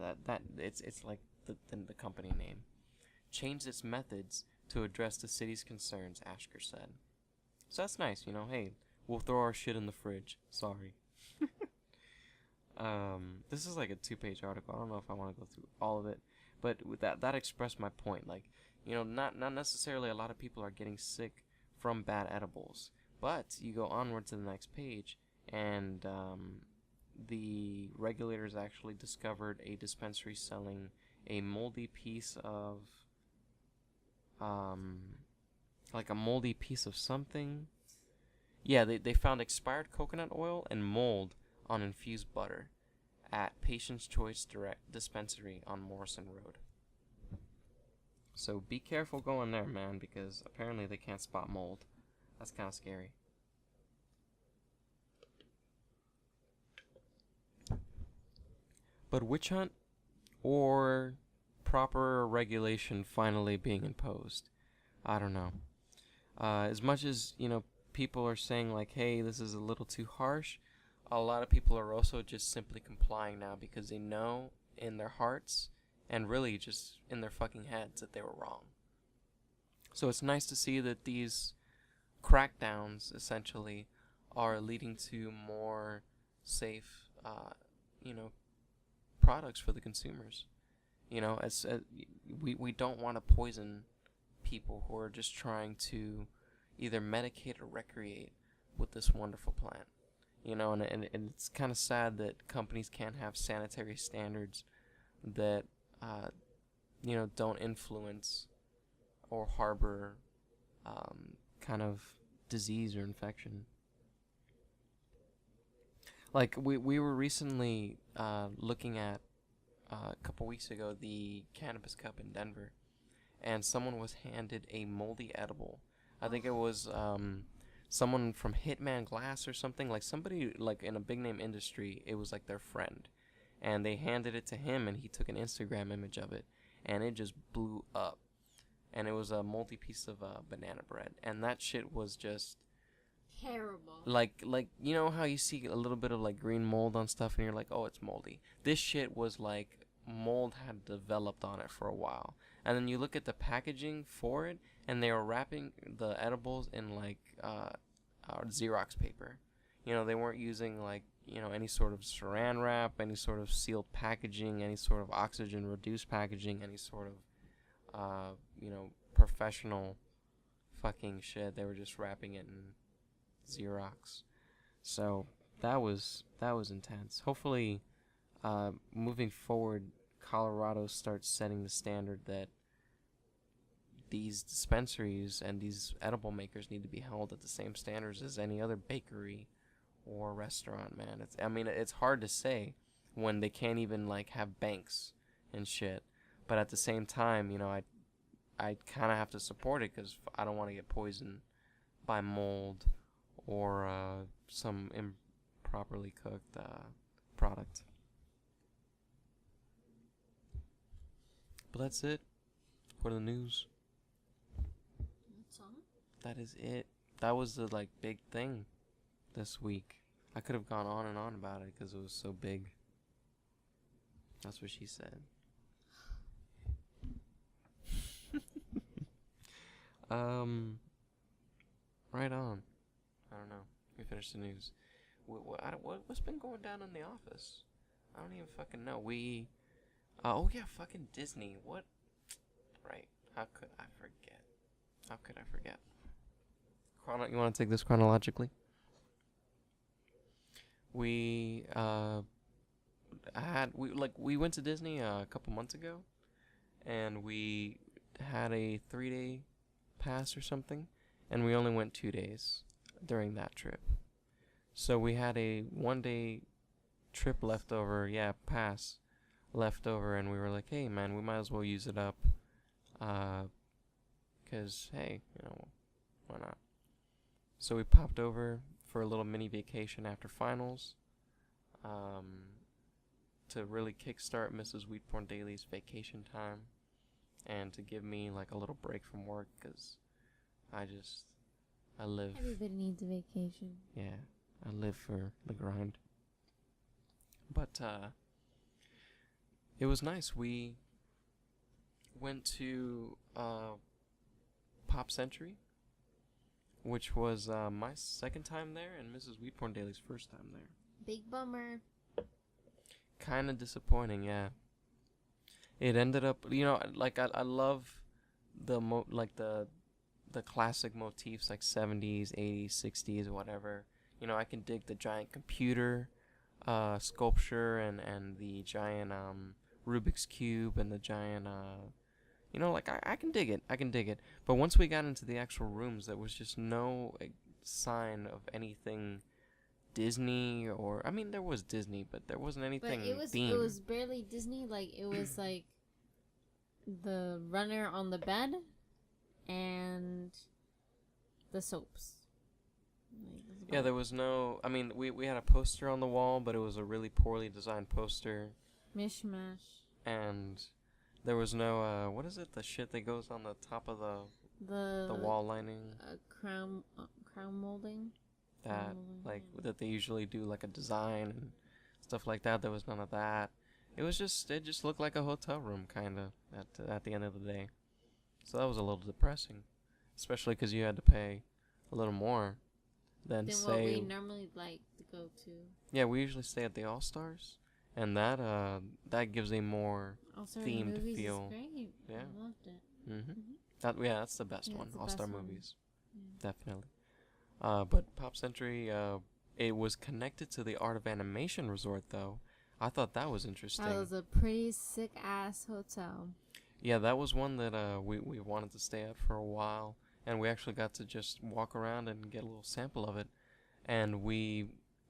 it's like the company name, changed its methods to address the city's concerns, Ashker said. So that's nice, you know, hey, we'll throw our shit in the fridge. Sorry. This is like a 2-page article. I don't know if I want to go through all of it, but with that expressed my point. Like, you know, not necessarily a lot of people are getting sick from bad edibles, but you go onward to the next page, and the regulators actually discovered a dispensary selling a moldy piece of like a moldy piece of something. Yeah, they found expired coconut oil and mold on infused butter at Patient's Choice Direct Dispensary on Morrison Road. So be careful going there, man, because apparently they can't spot mold. That's kind of scary. But witch hunt or proper regulation finally being imposed? I don't know. As much as, people are saying like, hey, this is a little too harsh, a lot of people are also just simply complying now because they know in their hearts and really just in their fucking heads that they were wrong. So it's nice to see that these crackdowns essentially are leading to more safe, products for the consumers. As we don't want to poison people who are just trying to either medicate or recreate with this wonderful plant. And it's kind of sad that companies can't have sanitary standards that, don't influence or harbor kind of disease or infection. Like, we were recently looking at, a couple weeks ago, the Cannabis Cup in Denver, and someone was handed a moldy edible. I think it was someone from Hitman Glass or something, like somebody like in a big name industry. It was like their friend, and they handed it to him, and he took an Instagram image of it, and it just blew up. And it was a moldy piece of banana bread, and that shit was just terrible. Like how you see a little bit of like green mold on stuff, and you're like, oh, it's moldy. This shit was like mold had developed on it for a while. And then you look at the packaging for it, and they were wrapping the edibles in like Xerox paper. They weren't using like any sort of saran wrap, any sort of sealed packaging, any sort of oxygen reduced packaging, any sort of professional fucking shit. They were just wrapping it in Xerox. So that was intense. Hopefully, moving forward, Colorado starts setting the standard that these dispensaries and these edible makers need to be held at the same standards as any other bakery or restaurant, man. It's hard to say when they can't even like have banks and shit. But at the same time, I kind of have to support it because I don't want to get poisoned by mold or some improperly cooked product. But that's it for the news. That's all? That is it. That was the big thing this week. I could have gone on and on about it because it was so big. That's what she said. Right on. I don't know. We finished the news. What's been going down in the office? I don't even fucking know. Oh yeah, fucking Disney. What? Right. How could I forget? You want to take this chronologically? We went to Disney a couple months ago, and we had a 3-day pass or something, and we only went 2 days during that trip. So we had a 1-day trip pass left over, and we were like, hey man, we might as well use it up, cause hey, why not? So we popped over for a little mini vacation after finals, to really kickstart Mrs. WeedPornDaily's vacation time, and to give me a little break from work, cause I live. Everybody needs a vacation. Yeah, I live for the grind. But it was nice. We went to Pop Century, which was my second time there and Mrs. WeedPornDaily's first time there. Big bummer. Kind of disappointing, yeah. It ended up, I love the classic motifs like 70s, 80s, 60s, whatever. I can dig the giant computer sculpture and the giant Rubik's Cube and the giant I can dig it. But once we got into the actual rooms, there was just no sign of anything Disney, or there was Disney, but there wasn't anything but it themed. was barely Disney. It was the runner on the bed and the soaps. Yeah, there was no... I mean, we had a poster on the wall, but it was a really poorly designed poster. Mishmash. And there was no, what is it? The shit that goes on the top of the wall lining? Crown molding? That, like, that they usually do, like, a design and stuff like that. There was none of that. It just looked like a hotel room, kind of, at the end of the day. So that was a little depressing. Especially because you had to pay a little more than say... what we normally like to go to. Yeah, we usually stay at the All-Stars. And that gives a more themed feel. Is great. Yeah. I loved it. Mm-hmm. That's the best one. All-Star movies. Yeah. Definitely. But Pop Century, it was connected to the Art of Animation Resort, though. I thought that was interesting. That was a pretty sick-ass hotel. Yeah, that was one that we wanted to stay at for a while. And we actually got to just walk around and get a little sample of it. And we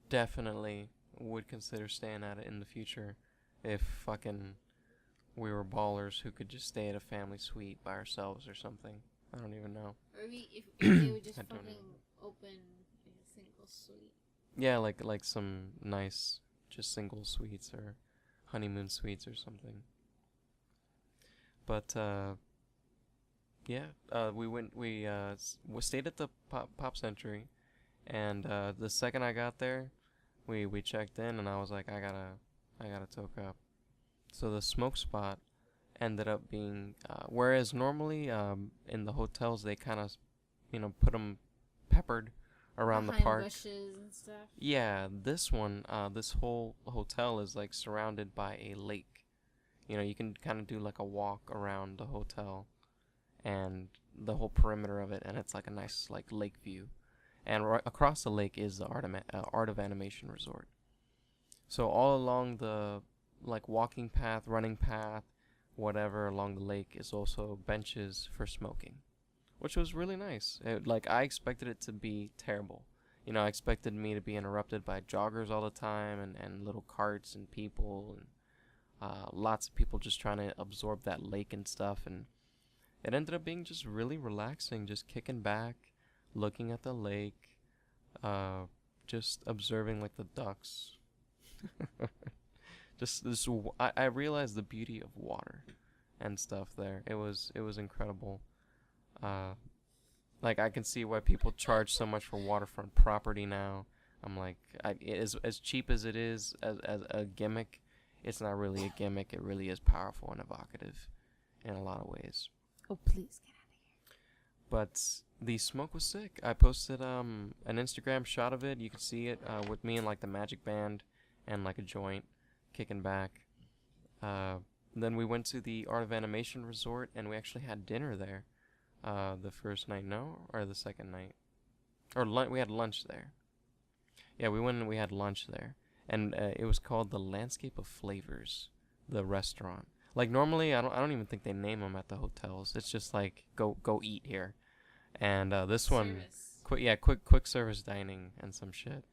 definitely would consider staying at it in the future if fucking we were ballers who could just stay at a family suite by ourselves or something. I don't even know. Or if they would just fucking open a single suite. Yeah, like some nice just single suites or honeymoon suites or something. But we stayed at the Pop Century, and the second I got there, we checked in, and I was like, I gotta toke up. So the smoke spot ended up being, whereas normally in the hotels they kind of, put them peppered around the park. Bushes and stuff. Yeah, this one, this whole hotel is like surrounded by a lake. You can kind of do like a walk around the hotel and the whole perimeter of it, and it's like a nice like lake view. And right across the lake is the Art of Animation Resort. So all along the like walking path, running path, whatever along the lake is also benches for smoking, which was really nice. I expected it to be terrible. I expected me to be interrupted by joggers all the time and little carts and people and lots of people just trying to absorb that lake and stuff. And it ended up being just really relaxing, just kicking back, looking at the lake, just observing like the ducks. I realized the beauty of water and stuff there. It was incredible. Like I can see why people charge so much for waterfront property now. I'm like, as cheap as it is as a gimmick, it's not really a gimmick. It really is powerful and evocative in a lot of ways. Oh, please get out of here. But the smoke was sick. I posted an Instagram shot of it. You can see it with me and like the magic band and like a joint kicking back. Then we went to the Art of Animation Resort and we actually had dinner there. The first night, or the second night, or we had lunch there. Yeah, we went and we had lunch there, and it was called the Landscape of Flavors, the restaurant. Like normally, I don't even think they name them at the hotels. It's just like go eat here, and this one, quick service dining and some shit.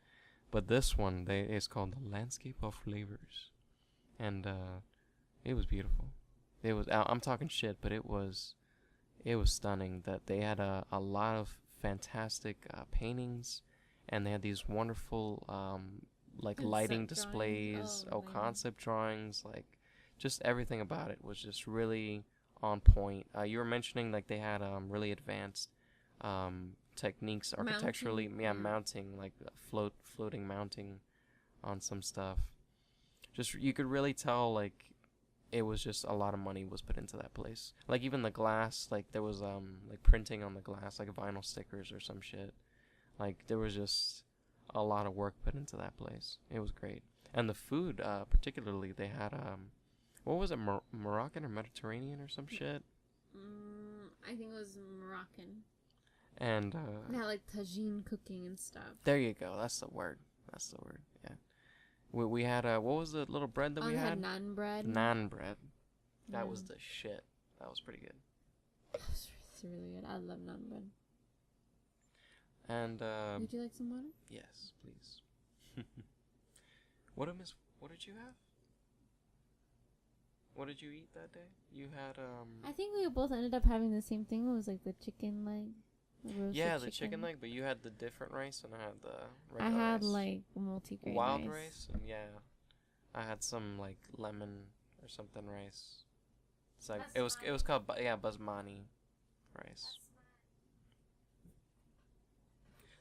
But this one, it's called the Landscape of Flavors, and it was beautiful. It was. I'm talking shit, but it was stunning. That they had a lot of fantastic paintings, and they had these wonderful like lighting displays, concept drawings, like just everything about it was just really on point. You were mentioning like they had really advanced techniques architecturally, mounting like floating mounting on some stuff. Just you could really tell like it was just a lot of money was put into that place. Like even the glass, like there was like printing on the glass, like vinyl stickers or some shit. Like there was just a lot of work put into that place. It was great. And the food, particularly, they had what was it, Moroccan or Mediterranean or some shit? I think it was Moroccan. And they had like tagine cooking and stuff. There you go. That's the word. Yeah. We had what was the little bread that we had? Naan bread. Naan bread. That was the shit. That was pretty good. It's really good. I love naan bread. And would you like some water? Yes, please. What did you have? What did you eat that day? You had I think we both ended up having the same thing. It was like the chicken leg. Yeah, the chicken leg, but you had the different rice and I had the I regular had rice. like multi-grain Wild rice, and yeah, I had some like lemon or something rice. It's like it was called basmati rice,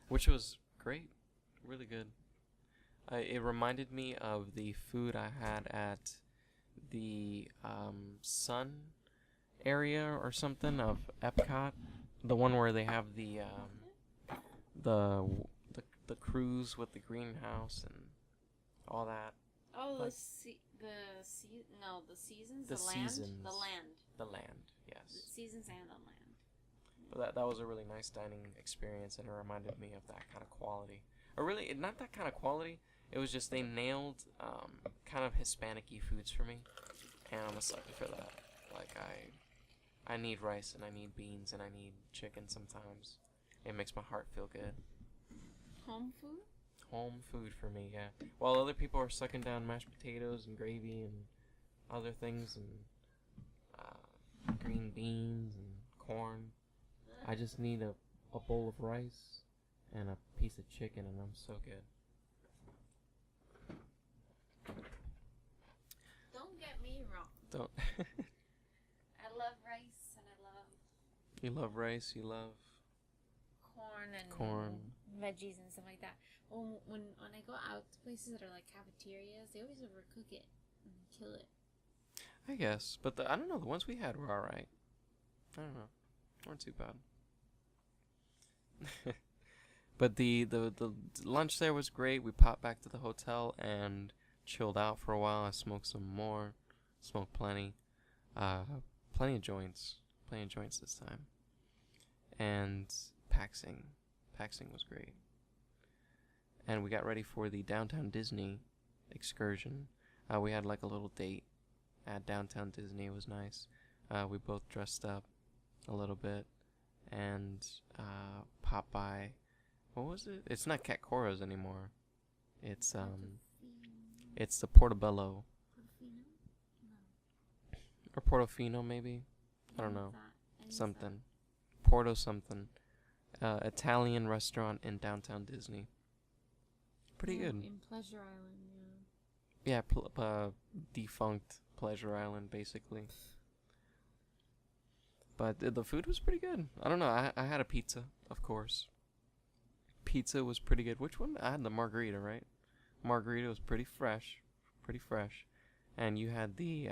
which was great, really good. It reminded me of the food I had at the Sun area or something of Epcot, the one where they have the the cruise with the greenhouse and all that. Oh, But the seasons, the land, seasons. the land, The the yes. seasons and the land. But that was a really nice dining experience, and it reminded me of that kind of quality. Or really, not that kind of quality. It was just they nailed kind of Hispanic-y foods for me, and I'm a sucker for that. Like I need rice and I need beans and I need chicken sometimes. It makes my heart feel good. Home food? Home food for me, yeah. While other people are sucking down mashed potatoes and gravy and other things and green beans and corn, I just need a bowl of rice and a piece of chicken and I'm so good. Don't get me wrong. Don't. I love rice and I love You love rice, you love corn and veggies and stuff like that. When I go out to places that are like cafeterias, they always overcook it and kill it. I guess, but I don't know. The ones we had were all right. I don't know, weren't too bad. But the lunch there was great. We popped back to the hotel and chilled out for a while. I smoked some more, smoked plenty, plenty of joints this time, and Paxing was great. And we got ready for the downtown Disney excursion. We had like a little date at downtown Disney. It was nice. We both dressed up a little bit and popped by. What was it? It's not Cat Cora's anymore. It's the Portobello. Or Portofino maybe. I don't know. Something. Porto something. Italian restaurant in downtown Disney. Pretty good. In Pleasure Island, yeah. Yeah, defunct Pleasure Island, basically. But the food was pretty good. I don't know. I had a pizza, of course. Pizza was pretty good. Which one? I had the margarita, right? Margarita was pretty fresh. And you had the...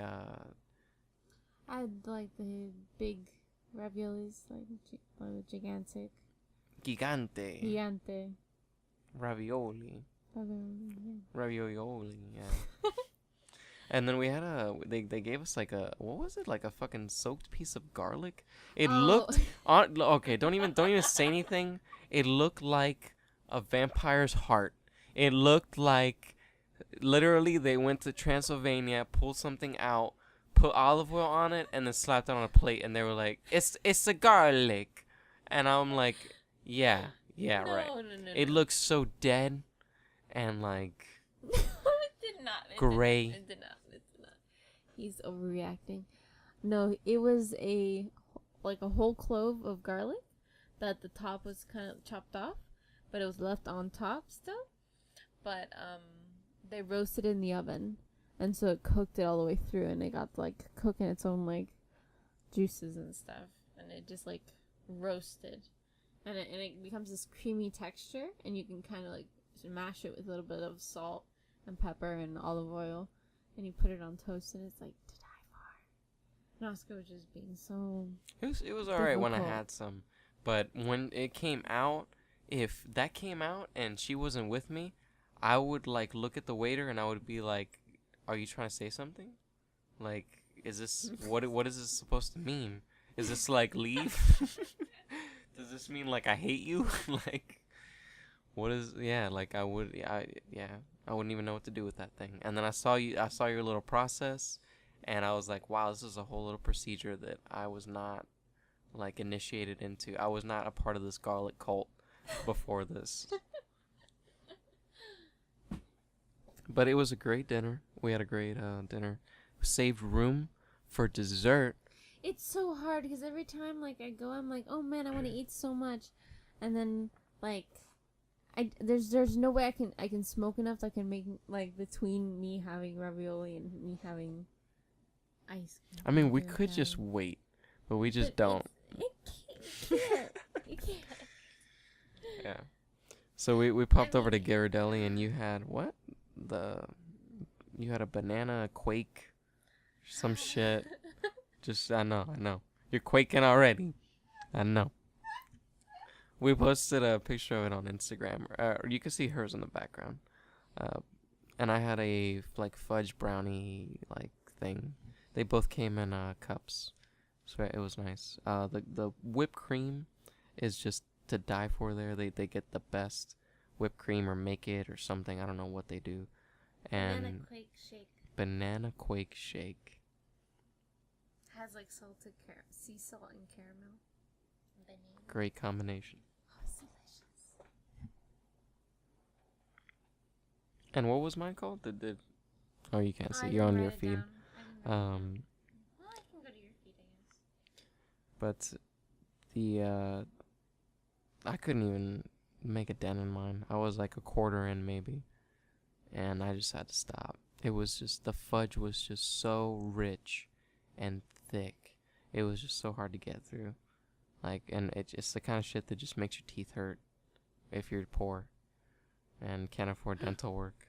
I had like the big raviolis, like gigantic. Gigante. Ravioli. Ravioli, yeah. And then we had they gave us like what was it? Like a fucking soaked piece of garlic. It looked okay, don't even say anything. It looked like a vampire's heart. It looked like literally they went to Transylvania, pulled something out, put olive oil on it, and then slapped it on a plate, and they were like, it's a garlic. And I'm like, yeah, right. No. It looks so dead and like It did not. Gray. It did not. He's overreacting. No, it was a whole clove of garlic that the top was kind of chopped off, but it was left on top still. But they roasted it in the oven, and so it cooked it all the way through, and it got like cooking its own like juices and stuff, and it just like roasted, and it becomes this creamy texture, and you can kind of like mash it with a little bit of salt and pepper and olive oil, and you put it on toast, and it's like to die for. And Oscar was just being so. It was alright when I had some, but when it came out, if that came out and she wasn't with me, I would like look at the waiter and I would be like, "Are you trying to say something? Like, is this what is this supposed to mean? Is this like leave? Does this mean like I hate you? Like, what is? Yeah, like I wouldn't even know what to do with that thing. And then I saw your little process, and I was like, wow, this is a whole little procedure that I was not like initiated into. I was not a part of this garlic cult before this. But it was a great dinner. We had a great dinner. Saved room For dessert, It's so hard because every time like I go, I'm like, oh man, I want to eat so much, and then like, there's no way I can smoke enough that I can make like between me having ravioli and me having ice cream. I mean, we could just wait, but we just don't. You can't. You can't. Yeah. So we popped over to Ghirardelli, and you had what? You had a banana quake, some shit. Just I know. You're quaking already. I know. We posted a picture of it on Instagram. You can see hers in the background. And I had a like fudge brownie like thing. They both came in cups, so it was nice. The whipped cream is just to die for. There, they get the best whipped cream or make it or something. I don't know what they do. And banana quake shake. Has like salted sea salt and caramel. Banana. Great combination. Oh, it's delicious. And what was mine called? Oh, you can't see. I You're on didn't your write it feed. down. I didn't write it down. Well, I can go to your feed, I guess. But the I couldn't even make a dent in mine. I was like a quarter in maybe, and I just had to stop. It was just the fudge was just so rich and thick. It was just so hard to get through. Like, and it's the kind of shit that just makes your teeth hurt if you're poor and can't afford dental work.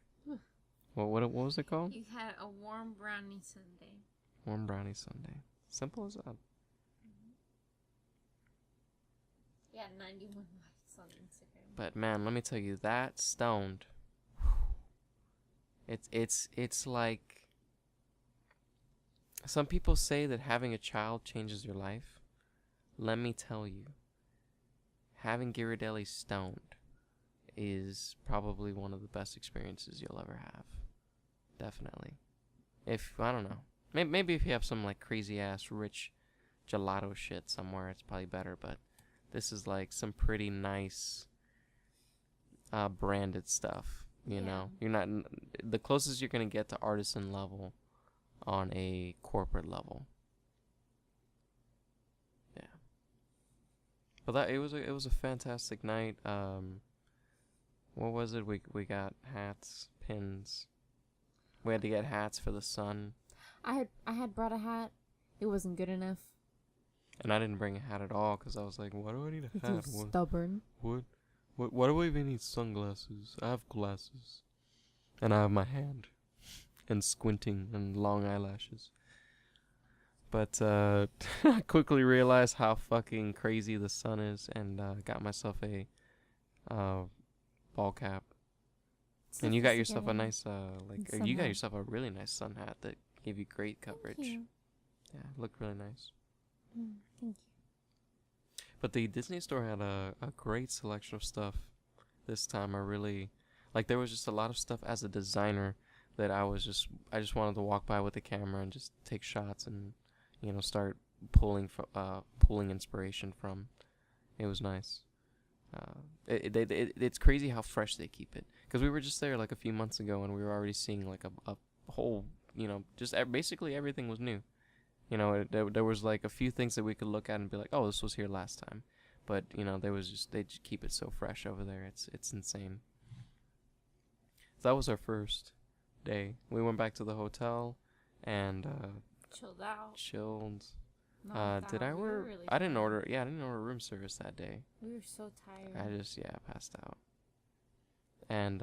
What was it called? You had a warm brownie sundae. Warm brownie sundae. Simple as that. Mm-hmm. Yeah, 91 likes on Instagram. But man, let me tell you, that stoned. It's like, some people say that having a child changes your life. Let me tell you, having Ghirardelli stoned is probably one of the best experiences you'll ever have. Definitely. I don't know. Maybe if you have some like crazy ass rich gelato shit somewhere, it's probably better. But this is like some pretty nice branded stuff. You know, you're not the closest you're gonna get to artisan level on a corporate level. Yeah. But it was a fantastic night. What was it? We got hats, pins. We had to get hats for the sun. I had brought a hat. It wasn't good enough. And I didn't bring a hat at all because I was like, why do I need a hat? You're stubborn. Why do I even need sunglasses? I have glasses. And I have my hand. And squinting and long eyelashes. But I quickly realized how fucking crazy the sun is and got myself a ball cap. And you got yourself a nice, you got yourself a really nice sun hat that gave you great coverage. Thank you. Yeah, it looked really nice. Thank you. But the Disney store had a great selection of stuff this time. I really, there was just a lot of stuff as a designer that I just wanted to walk by with the camera and just take shots and, start pulling inspiration from. It was nice. It's crazy how fresh they keep it. Because we were just there like a few months ago and we were already seeing like a whole, just basically everything was new. There was like a few things that we could look at and be like, oh, this was here last time. But, they just keep it so fresh over there. It's insane. So that was our first day. We went back to the hotel and chilled out. Chilled. Did I order? Really I didn't order room service that day. We were so tired. I just passed out. And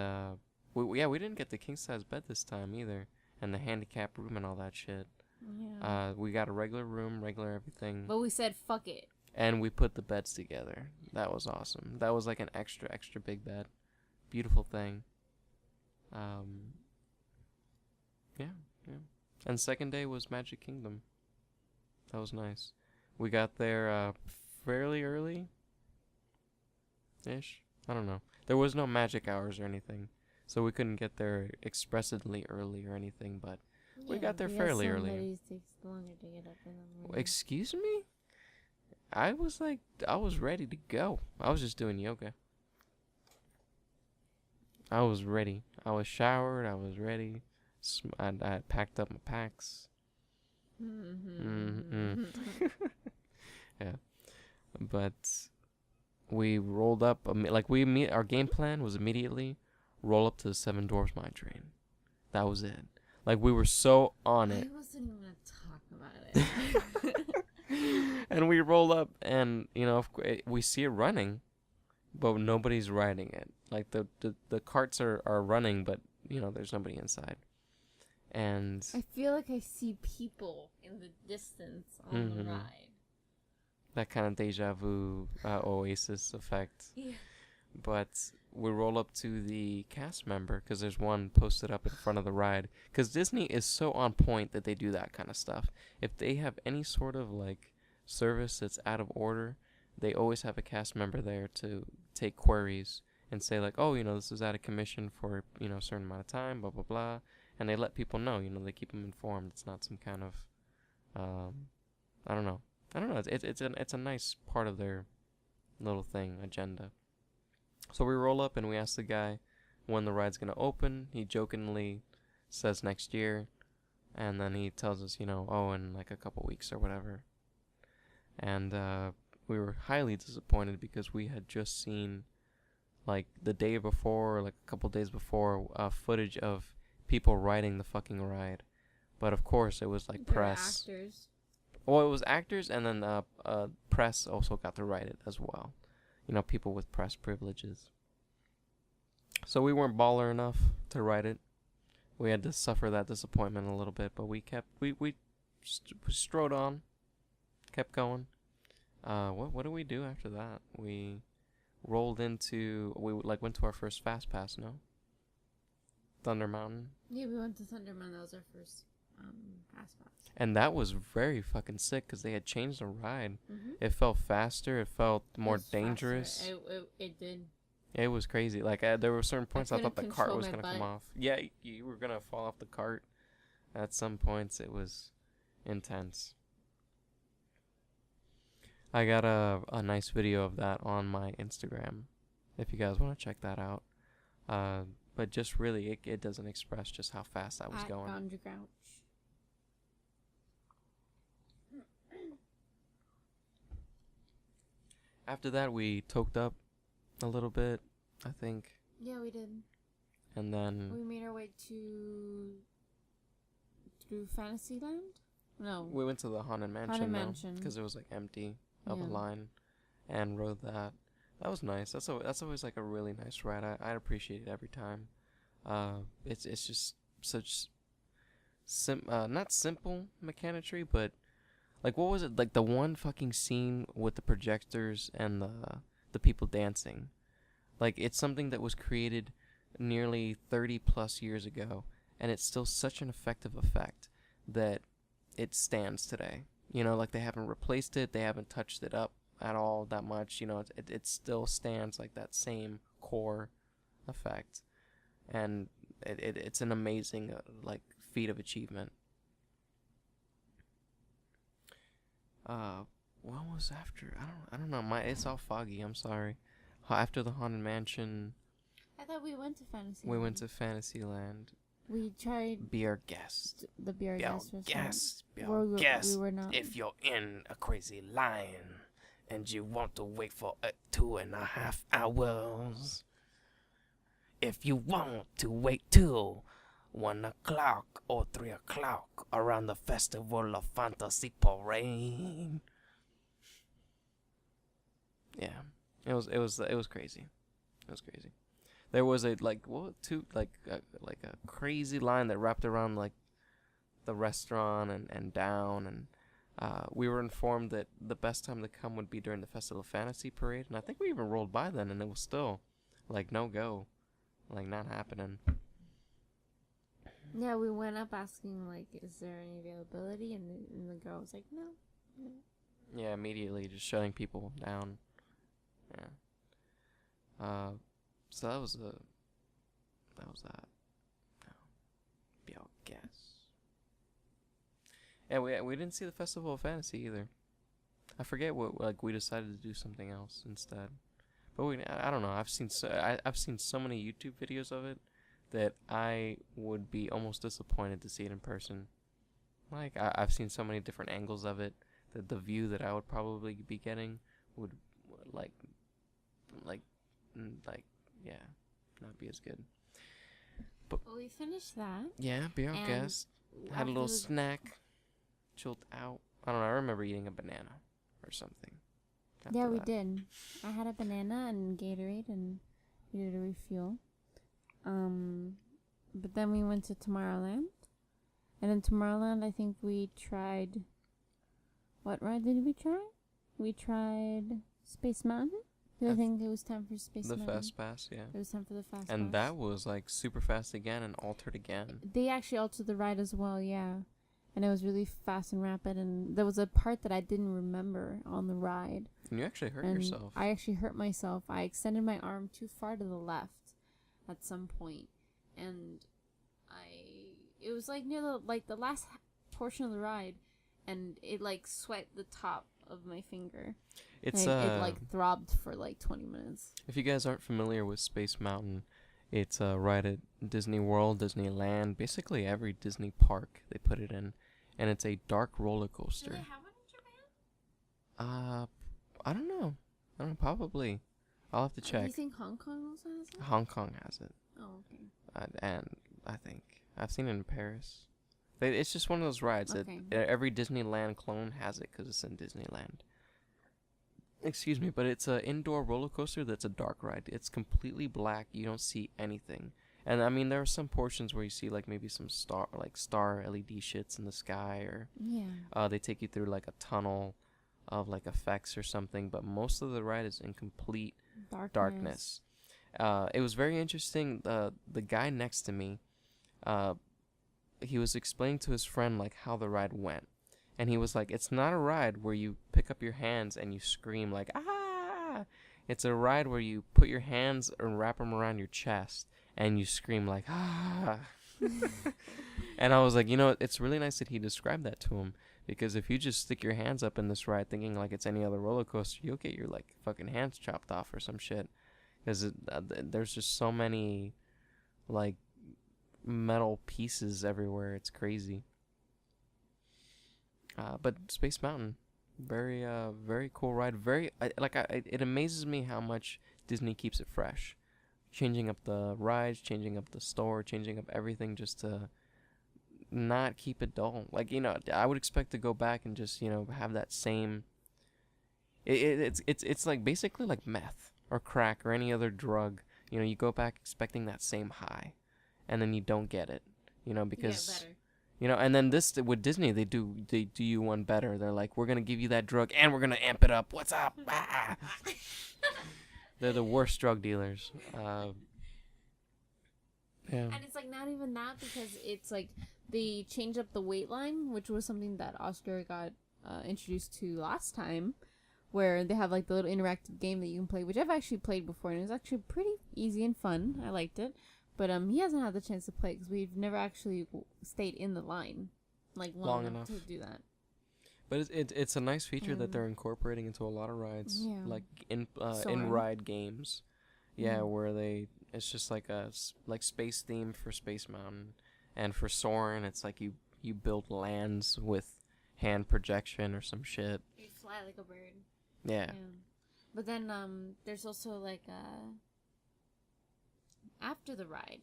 we didn't get the king size bed this time either, and the handicap room and all that shit. Yeah. We got a regular room, regular everything. But we said fuck it. And we put the beds together. That was awesome. That was like an extra big bed. Beautiful thing. Yeah. And second day was Magic Kingdom. That was nice. We got there fairly early-ish. I don't know. There was no magic hours or anything, so we couldn't get there expressively early or anything, but we got there fairly early. Takes longer to get up in the morning. Excuse me? I was ready to go. I was just doing yoga. I was ready. I was showered. I was ready. I had packed up my packs. Yeah, but we rolled up. Our game plan was immediately roll up to the Seven Dwarfs Mine Train. That was it. Like, we were so on it. I wasn't even gonna talk about it. And we roll up, and we see it running, but nobody's riding it. Like, the carts are running, but there's nobody inside. And I feel like I see people in the distance on the ride. That kind of deja vu Oasis effect. Yeah. But we roll up to the cast member, because there's one posted up in front of the ride. Because Disney is so on point that they do that kind of stuff. If they have any sort of service that's out of order, they always have a cast member there to take queries and say this is out of commission for a certain amount of time, blah blah blah, and they let people know. They keep them informed. It's not some kind of I don't know. It's a nice part of their little thing agenda. So we roll up and we ask the guy when the ride's gonna open. He jokingly says next year, and then he tells us, in a couple weeks or whatever. And we were highly disappointed because we had just seen, the day before, or a couple days before, footage of people riding the fucking ride. But of course, it was press. Actors. Well, it was actors, and then press also got to ride it as well. People with press privileges. So we weren't baller enough to ride it. We had to suffer that disappointment a little bit, but we strode on, kept going. What did we do after that? We rolled into, went to our first Fast Pass, no? Thunder Mountain. Yeah, we went to Thunder Mountain. That was our first Fast Pass. And that was very fucking sick because they had changed the ride. Mm-hmm. It felt faster. It felt more dangerous. It did. It was crazy. There were certain points I thought the cart was going to come off. Yeah, you were going to fall off the cart. At some points, it was intense. I got a nice video of that on my Instagram, if you guys want to check that out. But just really, it doesn't express just how fast I was going. Grouch. After that, we toked up a little bit, I think. Yeah, we did. And then we made our way through Fantasyland? No. We went to the Haunted Mansion. Because it was empty of a line, and rode that. That was nice. That's always a really nice ride. I appreciate it every time. It's just such not simple mechanistry, but what was it? The one fucking scene with the projectors and the people dancing. It's something that was created nearly 30 plus years ago, and it's still such an effective effect that it stands today. They haven't replaced it, they haven't touched it up at all that much. It still stands that same core effect, and it's an amazing feat of achievement. What was after? I don't know. It's all foggy. I'm sorry. After the Haunted Mansion, I thought we went to Fantasyland. We went to Fantasyland. We tried. Be our guest. The Be Our Guest restaurant. Be our guest. We were not. If you're in a crazy line and you want to wait for 2.5 hours. If you want to wait till 1 o'clock or 3 o'clock around the Festival of Fantasy Parade. Yeah, it was crazy. It was crazy. There was a crazy line that wrapped around the restaurant and down, and we were informed that the best time to come would be during the Festival of Fantasy Parade, and I think we even rolled by then, and it was still no go, not happening. Yeah, we went up asking is there any availability, and the girl was like, no. Yeah, immediately just shutting people down. Yeah. So that was that. Be our guest. Yeah, we didn't see the Festival of Fantasy either. I forget what we decided to do something else instead. But I don't know. I've seen so many YouTube videos of it that I would be almost disappointed to see it in person. Like I've seen so many different angles of it that the view that I would probably be getting would like like yeah, not be as good. Well, we finished that. Yeah, be our And guest. Had a little after the- snack, chilled out. I don't know. I remember eating a banana or something. Yeah, after we that. did. I had a banana and Gatorade, and we did a refuel. But then we went to Tomorrowland, and in Tomorrowland, I think we tried. What ride did we try? We tried Space Mountain. I think it was time for Space The Mountain. Fast Pass, yeah. It was time for the Fast And Pass. that was like super fast again and altered again. They actually altered the ride as well, yeah. And it was really fast and rapid, and there was a part that I didn't remember on the ride. And you actually hurt And yourself. I actually hurt myself. I extended my arm too far to the left at some point, and it was like near the last portion of the ride, and it like swiped the top of my finger. It's it like throbbed for like 20 minutes. If you guys aren't familiar with Space Mountain, it's a ride at Disney World, Disneyland, basically every Disney park they put it in, and it's a dark roller coaster. Do they have one in Japan? I don't know. Probably. I'll have to Do check. you think Hong Kong also has it? Hong Kong has it, Oh, okay. and I think I've seen it in Paris. It's just one of those rides Okay. that every Disneyland clone has it because it's in Disneyland. Excuse me, but it's an indoor roller coaster that's a dark ride. It's completely black. You don't see anything. And I mean, there are some portions where you see like maybe some star LED shits in the sky, or Yeah. they take you through like a tunnel of like effects or something. But most of the ride is in complete darkness. It was very interesting. The guy next to me, he was explaining to his friend like how the ride went. And he was like, it's not a ride where you pick up your hands and you scream like, ah! It's a ride where you put your hands and wrap them around your chest and you scream like, ah! And I was like, it's really nice that he described that to him. Because if you just stick your hands up in this ride thinking like it's any other roller coaster, you'll get your like fucking hands chopped off or some shit. Because there's just so many like metal pieces everywhere. It's crazy. But Space Mountain, very cool ride. It amazes me how much Disney keeps it fresh, changing up the rides, changing up the store, changing up everything just to not keep it dull. Like I would expect to go back and just have that same. It's like basically like meth or crack or any other drug. You go back expecting that same high, and then you don't get it. Because. Yeah, better. And then this with Disney, they do you one better. They're like, we're gonna give you that drug and we're gonna amp it up. What's up? Ah! They're the worst drug dealers. Yeah. And it's like not even that, because it's like they change up the weight line, which was something that Oscar got introduced to last time, where they have like the little interactive game that you can play, which I've actually played before, and it was actually pretty easy and fun. I liked it. But he hasn't had the chance to play because we've never actually stayed in the line like long enough to do that. But it's a nice feature that they're incorporating into a lot of rides, Yeah. like in Soarin'. ride games. Yeah, Mhm. where it's just like a space theme for Space Mountain, and for Soarin', it's like you build lands with hand projection or some shit. You fly like a bird. Yeah. But then there's also like after the ride,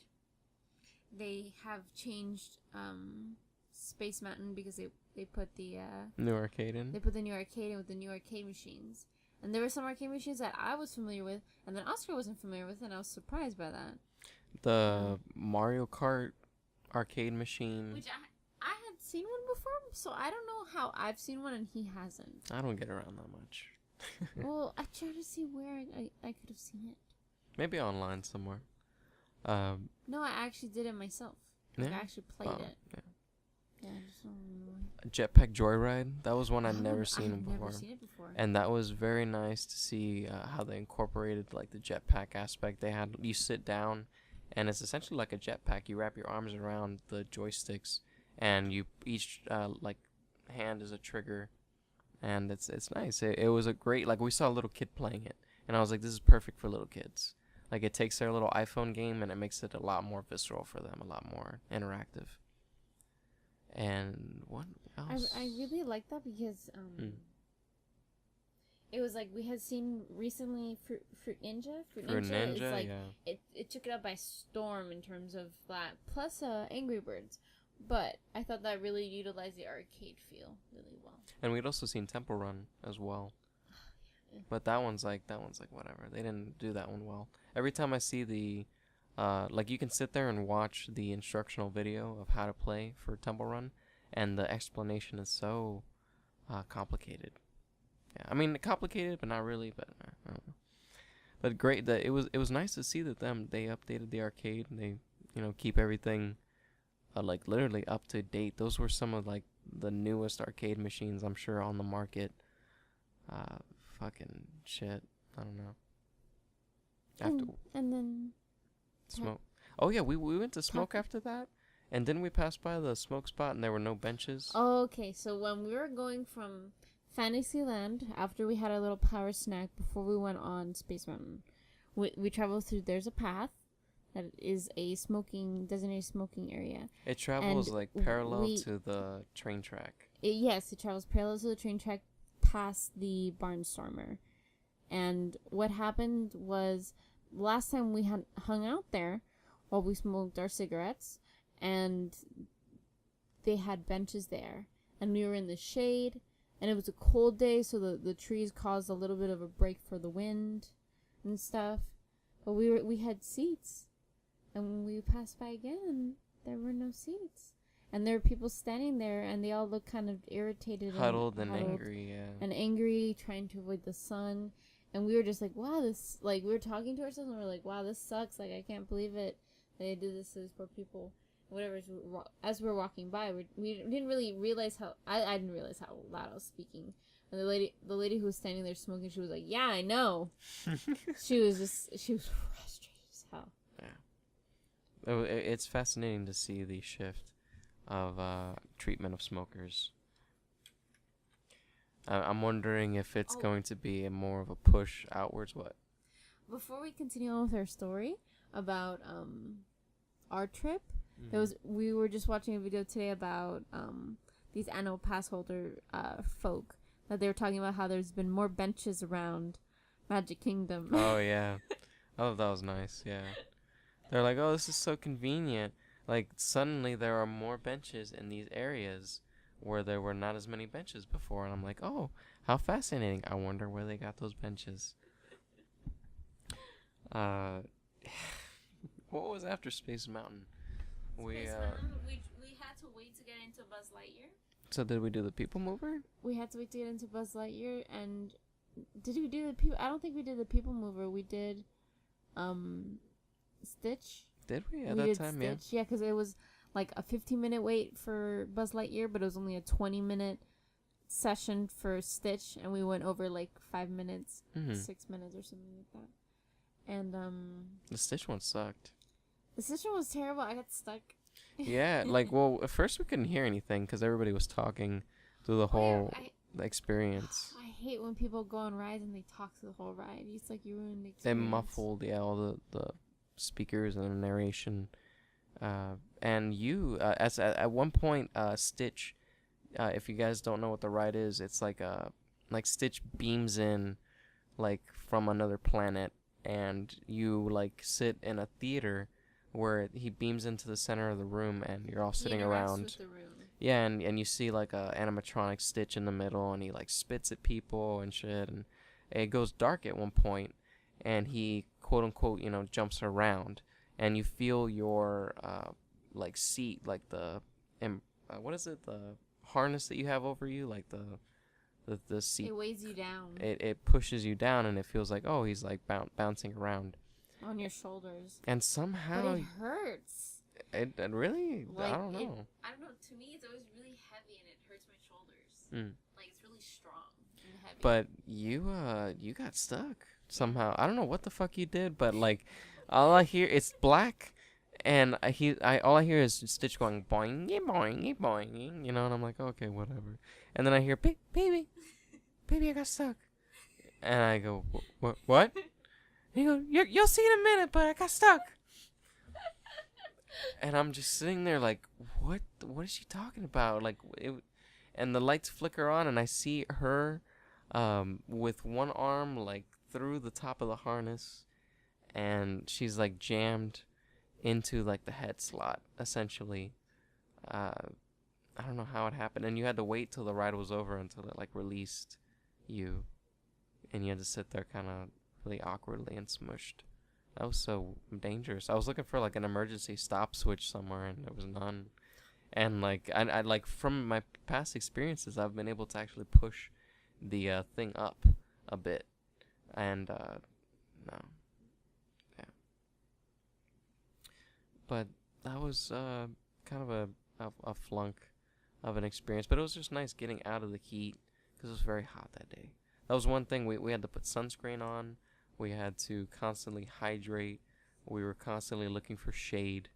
they have changed Space Mountain because they put the New arcade in. they put the new arcade in with the new arcade machines. And there were some arcade machines that I was familiar with, and then Oscar wasn't familiar with, and I was surprised by that. The Mario Kart arcade machine. Which I had seen one before, so I don't know how I've seen one and he hasn't. I don't get around that much. Well, I tried to see where I could have seen it. Maybe online somewhere. No, I actually did it myself. Like, Yeah? I actually played it. Yeah. Yeah, I just don't remember. Jetpack Joyride. That was one I'd never seen I've before. never seen it before. And that was very nice to see how they incorporated like the jetpack aspect. They had you sit down, and it's essentially like a jetpack. You wrap your arms around the joysticks, and you each like hand is a trigger, and it's nice. It was a great, like, we saw a little kid playing it, and I was like, this is perfect for little kids. Like, it takes their little iPhone game and it makes it a lot more visceral for them, a lot more interactive. And what else? I really like that because it was like we had seen recently Fruit Ninja. Fruit Ninja is like it took it up by storm in terms of that. Plus Angry Birds, but I thought that really utilized the arcade feel really well. And we'd also seen Temple Run as well. But that one's like whatever. They didn't do that one well. Every time I see the like you can sit there and watch the instructional video of how to play for Temple Run, and the explanation is so complicated. Yeah, I mean complicated, but not really. But I don't know. But great that it was nice to see that they updated the arcade and they keep everything like literally up to date. Those were some of like the newest arcade machines I'm sure on the market. Fucking shit. I don't know. And then Smoke. Oh yeah, we went to Smoke after that, and then we passed by the Smoke spot and there were no benches. Oh, okay, so when we were going from Fantasyland, after we had our little power snack before we went on Space Mountain, we traveled through. There's a path that is a designated smoking area. It travels like parallel to the train track. Yes, it travels parallel to the train track past the Barnstormer. And what happened was last time we had hung out there while we smoked our cigarettes, and they had benches there, and we were in the shade, and it was a cold day, so the trees caused a little bit of a break for the wind and stuff. But we had seats, and when we passed by again, there were no seats, and there were people standing there, and they all looked kind of irritated, huddled and angry, and angry, trying to avoid the sun. And we were just like, wow, this, like, we were talking to ourselves, and we were like, wow, this sucks. Like, I can't believe it. They did this to these poor people. Whatever. As we were walking by, we didn't really realize how, I didn't realize how loud I was speaking. And the lady who was standing there smoking, she was like, yeah, I know. she was frustrated as hell. Yeah. It's fascinating to see the shift of treatment of smokers. I'm wondering if it's going to be more of a push outwards. What? Before we continue on with our story about our trip, we were just watching a video today about these annual pass holder folk that they were talking about how there's been more benches around Magic Kingdom. Oh yeah, I thought that was nice. Yeah, they're like, oh, this is so convenient. Like suddenly there are more benches in these areas where there were not as many benches before, and I'm like, oh, how fascinating. I wonder where they got those benches. What was after Space Mountain? We had to wait to get into Buzz Lightyear. So did we do the People Mover? We had to wait to get into Buzz Lightyear, and did we do the People? I don't think we did the People Mover. We did Stitch. Did we at that time? Stitch. Yeah, because it was like a 15-minute wait for Buzz Lightyear, but it was only a 20-minute session for Stitch, and we went over like 5 minutes, 6 minutes or something like that. And the Stitch one sucked. The Stitch one was terrible. I got stuck. Yeah, like, well, at first we couldn't hear anything because everybody was talking through the whole experience. I hate when people go on rides and they talk through the whole ride. It's like you ruined the experience. They muffled, all the speakers and the narration. And at one point, Stitch, if you guys don't know what the ride is, it's like Stitch beams in, like, from another planet, and you, like, sit in a theater where he beams into the center of the room, and you're all sitting around. With the room. Yeah, and you see, like, a animatronic Stitch in the middle, and he, like, spits at people and shit, and it goes dark at one point, and he, quote-unquote, jumps around, and you feel your, like, seat, like the, what is it, the harness that you have over you, like the seat. It weighs you down. It pushes you down, and it feels like, oh, he's, like, bouncing around. On your shoulders. And somehow... But it hurts. It really? Like, I don't know. I don't know. To me, it's always really heavy, and it hurts my shoulders. Like, it's really strong and heavy. But you got stuck somehow. I don't know what the fuck you did, but, like, all I hear, it's black, and all I hear is Stitch going boing, boing, boing, and I'm like, okay, whatever. And then I hear, baby, I got stuck. And I go, what? And he goes, you'll see in a minute, but I got stuck. And I'm just sitting there like, what is she talking about? Like, and the lights flicker on, and I see her with one arm, like, through the top of the harness, and she's, like, jammed into, like, the head slot, essentially. I don't know how it happened, and you had to wait till the ride was over until it, like, released you, and you had to sit there kind of really awkwardly and smushed. That was so dangerous. I was looking for, like, an emergency stop switch somewhere, and there was none. And, like, I like, from my past experiences, I've been able to actually push the thing up a bit. And, no. Yeah. But that was kind of a flunk of an experience. But it was just nice getting out of the heat, because it was very hot that day. That was one thing. We had to put sunscreen on. We had to constantly hydrate. We were constantly looking for shade.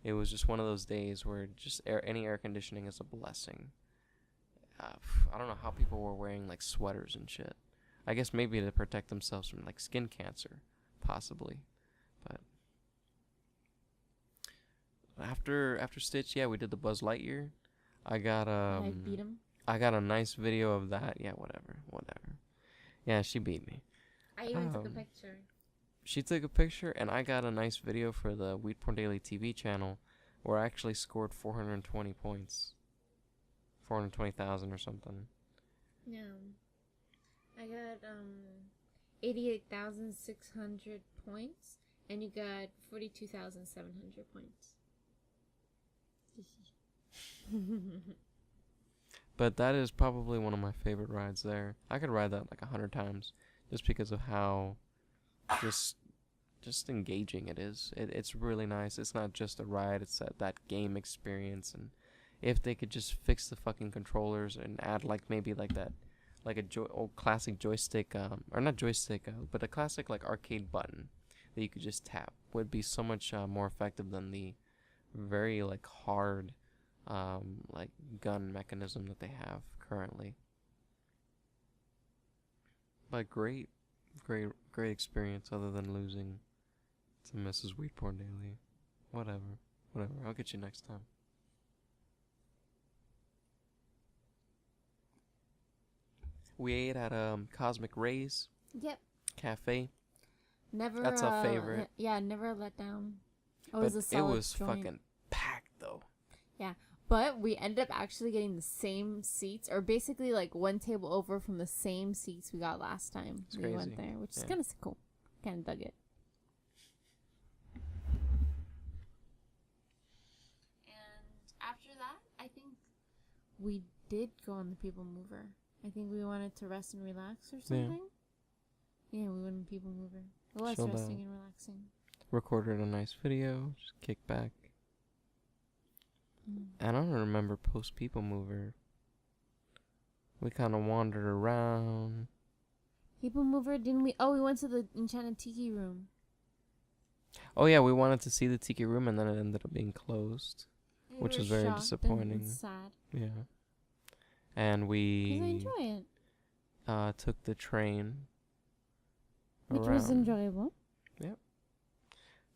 It was just one of those days where just any air conditioning is a blessing. I don't know how people were wearing, like, sweaters and shit. I guess maybe to protect themselves from, like, skin cancer, possibly. But after Stitch, yeah, we did the Buzz Lightyear. I got I beat him. I got a nice video of that. Yeah, whatever. Yeah, she beat me. I even took a picture. She took a picture, and I got a nice video for the WeedPornDaily TV channel, where I actually scored 420 points. 420,000 or something. Yeah. I got 88,600 points, and you got 42,700 points. But that is probably one of my favorite rides there. I could ride that like 100 times, just because of how just engaging it is. It's really nice. It's not just a ride, it's that game experience. And if they could just fix the fucking controllers and add, like, maybe like that, like a old classic joystick, or not joystick, but a classic, like, arcade button that you could just tap, would be so much more effective than the very, like, hard like, gun mechanism that they have currently. But great experience, other than losing to Mrs. WeedPornDaily. Whatever. I'll get you next time. We ate at Cosmic Rays. Yep. Cafe. Never. That's a favorite. Yeah, never let down. But it was fucking packed though. Yeah, but we ended up actually getting the same seats, or basically like one table over from the same seats we got last time we went there, which is kind of cool. Kind of dug it. And after that, I think we did go on the People Mover. I think we wanted to rest and relax or something. Yeah, we went on People Mover. It was Chilled resting out. and relaxing. Recorded a nice video. Just kick back. I don't remember post People Mover. We kind of wandered around. People Mover, didn't we? Oh, we went to the Enchanted Tiki Room. Oh yeah, we wanted to see the Tiki Room, and then it ended up being closed, which was very disappointing. And sad. Yeah. And we 'Cause I enjoy it. took the train Which around. was enjoyable. Yep.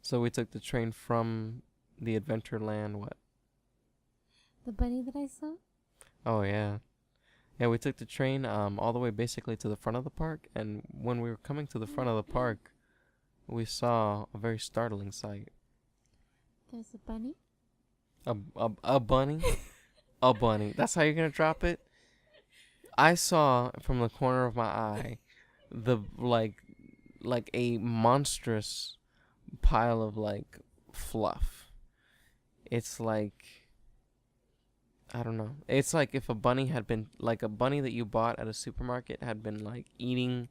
So we took the train from the Adventureland, what? The bunny that I saw? Oh, yeah. Yeah, we took the train all the way basically to the front of the park, and when we were coming to the front of the park, we saw a very startling sight. There's a bunny? A bunny? A bunny. That's how you're going to drop it? I saw from the corner of my eye the, like a monstrous pile of, like, fluff. It's like, I don't know. It's like if a bunny had been, like, a bunny that you bought at a supermarket had been, like, eating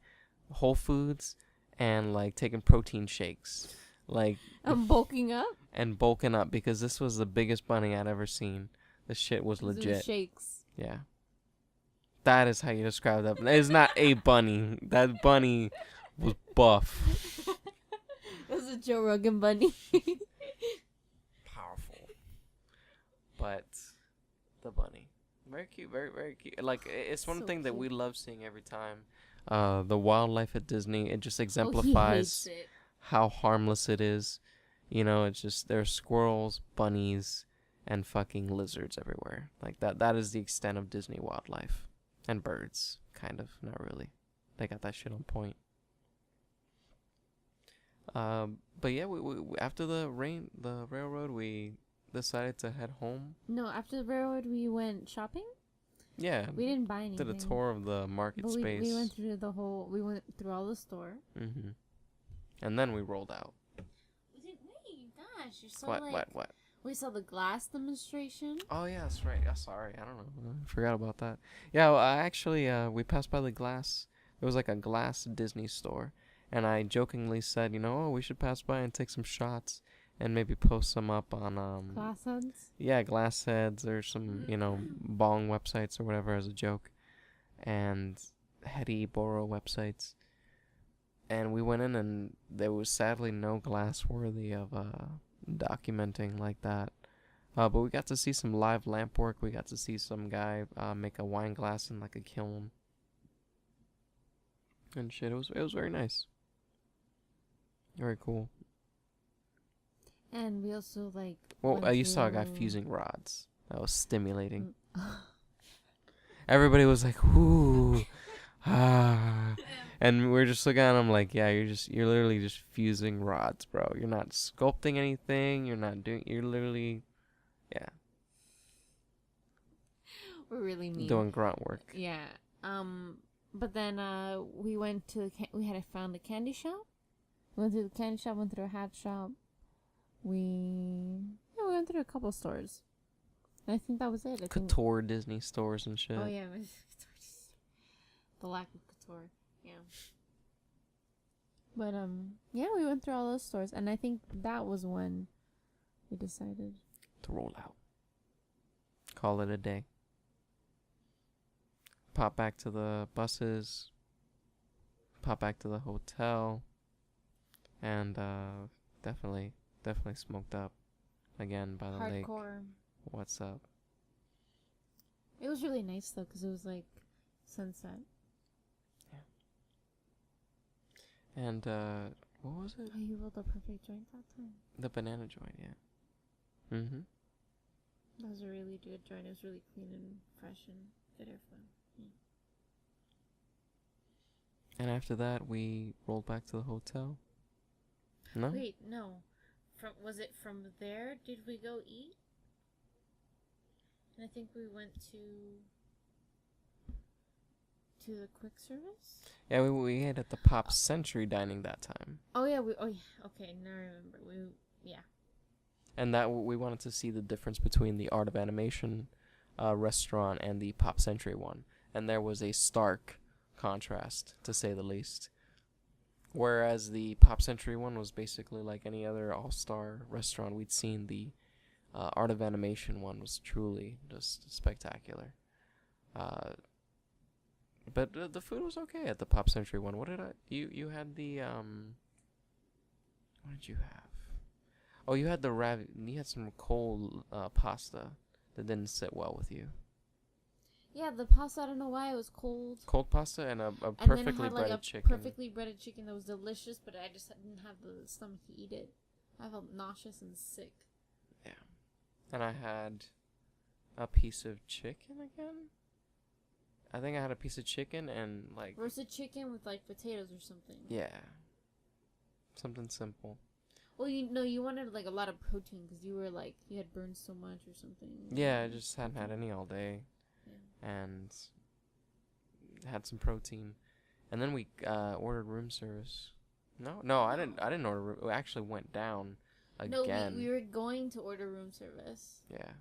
Whole Foods and, like, taking protein shakes. Like, I'm bulking up? And bulking up, because this was the biggest bunny I'd ever seen. This shit was legit. Shakes. Yeah. That is how you describe that. It's not a bunny. That bunny was buff. It was a Joe Rogan bunny. Powerful. But the bunny. Very cute. Very, very cute. Like, it's one So thing that cute. we love seeing every time. The wildlife at Disney, it just Oh, exemplifies he hates it. how harmless it is. You know, it's just there's squirrels, bunnies, and fucking lizards everywhere. Like that is the extent of Disney wildlife. And birds, kind of, not really. They got that shit on point. But yeah, we after the railroad, we decided to head home. No, after the railroad, we went shopping. Yeah, We didn't buy anything. did a tour of the market but space. We went through the whole. We went through all the store. Mm-hmm. And then we rolled out. We did. Wait, gosh, you're so What? We saw the glass demonstration. Oh yeah, that's right. Sorry, I don't know. I forgot about that. Yeah, well, I actually we passed by the glass. It was like a glass Disney store, and I jokingly said, you know, oh, we should pass by and take some shots, and maybe post some up on Glass heads. Yeah, glass heads or some bong websites or whatever as a joke, and heady boro websites. And we went in, and there was sadly no glass worthy of documenting like that. But we got to see some live lamp work. We got to see some guy make a wine glass in like a kiln and shit. It was very nice. Very cool. And we also like. Well, you saw a guy fusing rods. That was stimulating. Everybody was like, "Ooh, ah," and we're just looking at him like, "Yeah, you're literally just fusing rods, bro. You're not sculpting anything. You're literally, yeah." We're really mean. Doing grunt work. Yeah. But then we went to found a candy shop. We went to the candy shop. Went through a hat shop. We went through a couple stores. And I think that was it. Couture Disney stores and shit. Oh yeah, the lack of couture. Yeah. But yeah, we went through all those stores, and I think that was when we decided to roll out. Call it a day. Pop back to the buses. Pop back to the hotel. And definitely smoked up again by the lake. hardcore. What's up? It was really nice though, because it was like sunset. Yeah. And what was it? Oh, you rolled a perfect joint that time. The banana joint, yeah. Mm-hmm. That was a really good joint. It was really clean and fresh and good airflow. Yeah. And after that, we rolled back to the hotel. No? Wait, no. Was it from there? Did we go eat? And I think we went to the quick service. Yeah, we ate at the Pop Century dining that time. Oh yeah, okay, now I remember. And that we wanted to see the difference between the Art of Animation restaurant and the Pop Century one, and there was a stark contrast, to say the least. Whereas the Pop Century one was basically like any other all-star restaurant we'd seen, the Art of Animation one was truly just spectacular. But the food was okay at the Pop Century one. What did you had the what did you have? Oh, you had you had some cold pasta that didn't sit well with you. Yeah, the pasta, I don't know why it was cold. Cold pasta and a And perfectly then it had breaded like a chicken. perfectly breaded chicken that was delicious, but I just didn't have the stomach to eat it. I felt nauseous and sick. Yeah. And I had a piece of chicken again. I think I had a piece of chicken and like roasted chicken with like potatoes or something. Yeah. Something simple. Well, you wanted like a lot of protein because you were like you had burned so much or something. Yeah, I just hadn't had any all day. Yeah. And had some protein. And then we ordered room service. No, I didn't order. We actually went down again. No, we were going to order room service. Yeah.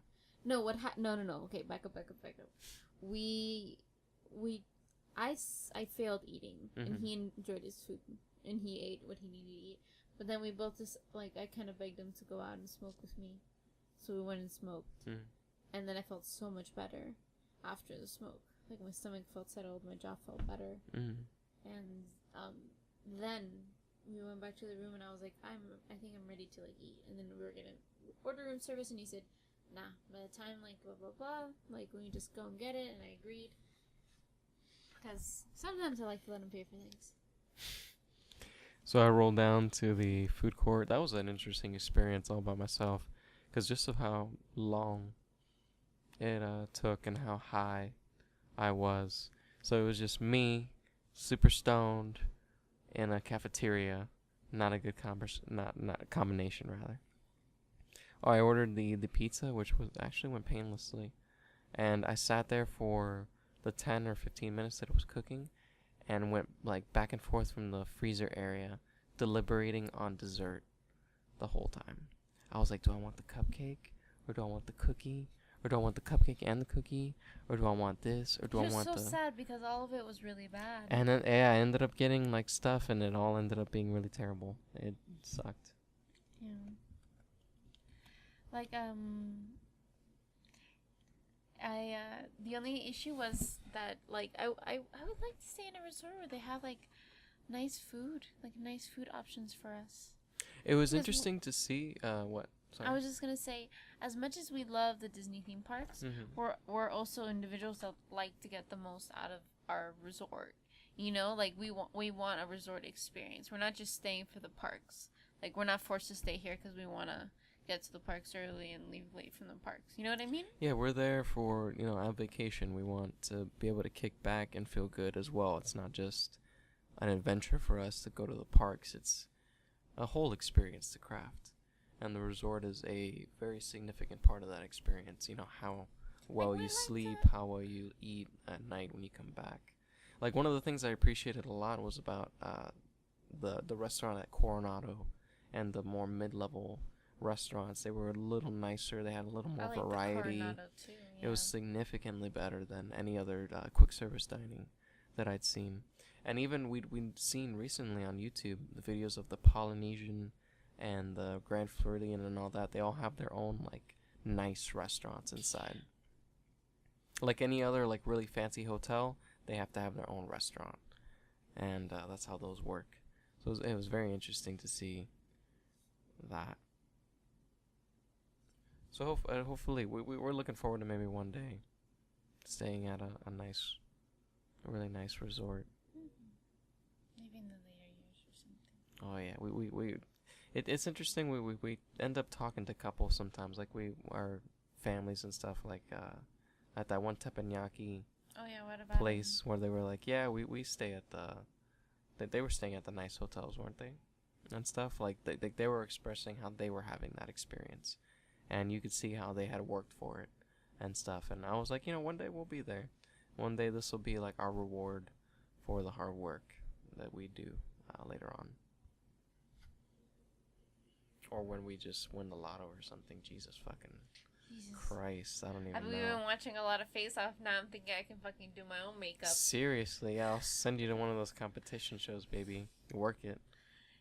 No, no. Okay, back up. I failed eating, and he enjoyed his food, and he ate what he needed to eat. But then we both just I kind of begged him to go out and smoke with me, so we went and smoked. And then I felt so much better after the smoke. Like my stomach felt settled, my jaw felt better. And then we went back to the room, and I was like, I think I'm ready to eat. And then we were gonna order room service, and he said, nah, by the time blah blah blah, we just go and get it. And I agreed, because sometimes I like to let him pay for things. So I rolled down to the food court. That was an interesting experience all by myself, because just of how long it took and how high I was. So it was just me, super stoned, in a cafeteria. Not a good not combination rather. Oh, I ordered the pizza, which was actually went painlessly, and I sat there for the 10 or 15 minutes that it was cooking, and went like back and forth from the freezer area, deliberating on dessert the whole time. I was like, do I want the cupcake, or do I want the cookie, or do I want the cupcake and the cookie, or do I want this, or do I want so the... sad because all of it was really bad. And then yeah, I ended up getting like stuff, and it all ended up being really terrible. It sucked. Yeah. Like the only issue was that like I would like to stay in a resort where they have like nice food options for us. It was Because interesting to see what. Sorry. I was just gonna say, as much as we love the Disney theme parks, we're also individuals that like to get the most out of our resort. You know, like we want a resort experience. We're not just staying for the parks. Like we're not forced to stay here because we want to get to the parks early and leave late from the parks. You know what I mean? Yeah, we're there for, our vacation. We want to be able to kick back and feel good as well. It's not just an adventure for us to go to the parks. It's a whole experience to craft. And the resort is a very significant part of that experience. You know, how well you sleep, how well you eat at night when you come back. Like, one of the things I appreciated a lot was about the restaurant at Coronado and the more mid-level restaurants. They were a little nicer. They had a little more variety. Too, yeah. It was significantly better than any other quick service dining that I'd seen. And even we'd seen recently on YouTube the videos of the Polynesian and the Grand Floridian and all that. They all have their own like nice restaurants inside. Like any other like really fancy hotel, they have to have their own restaurant, and that's how those work. So it was very interesting to see that. So hopefully we're looking forward to maybe one day staying at a really nice resort. Maybe in the later years or something. Oh yeah, it's interesting. We end up talking to couples sometimes, like our families and stuff, like at that one teppanyaki Oh yeah, what about place where they were like, yeah, we stay at they were staying at the nice hotels, weren't they? And stuff like they were expressing how they were having that experience, and you could see how they had worked for it and stuff. And I was like, one day we'll be there. One day this will be like our reward for the hard work that we do later on. Or when we just win the lotto or something. Jesus fucking Christ, I don't even know. I've been watching a lot of Face Off now. I'm thinking I can fucking do my own makeup. Seriously, yeah, I'll send you to one of those competition shows, baby. Work it.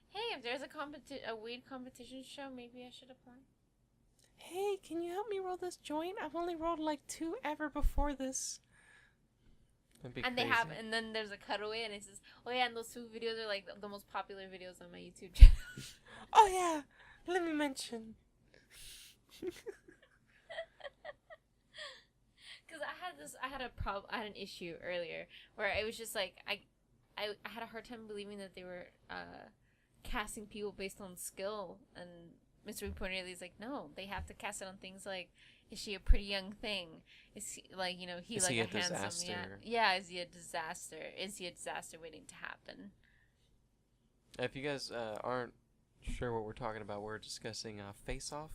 Hey, if there's a weed competition show, maybe I should apply. Hey, can you help me roll this joint? I've only rolled like 2 ever before this. And crazy. they have, and then there's a cutaway, and it says, "Oh yeah, and those 2 videos are like the most popular videos on my YouTube channel." Oh yeah, let me mention. Because I had an issue earlier where it was just like I had a hard time believing that they were casting people based on skill, and Mr. WeedPornDaily is like, no, they have to cast it on things like, is she a pretty young thing? Is he like, he is like he a a handsome disaster? yeah, is he a disaster? Is he a disaster waiting to happen? If you guys aren't sure what we're talking about, we're discussing Face Off,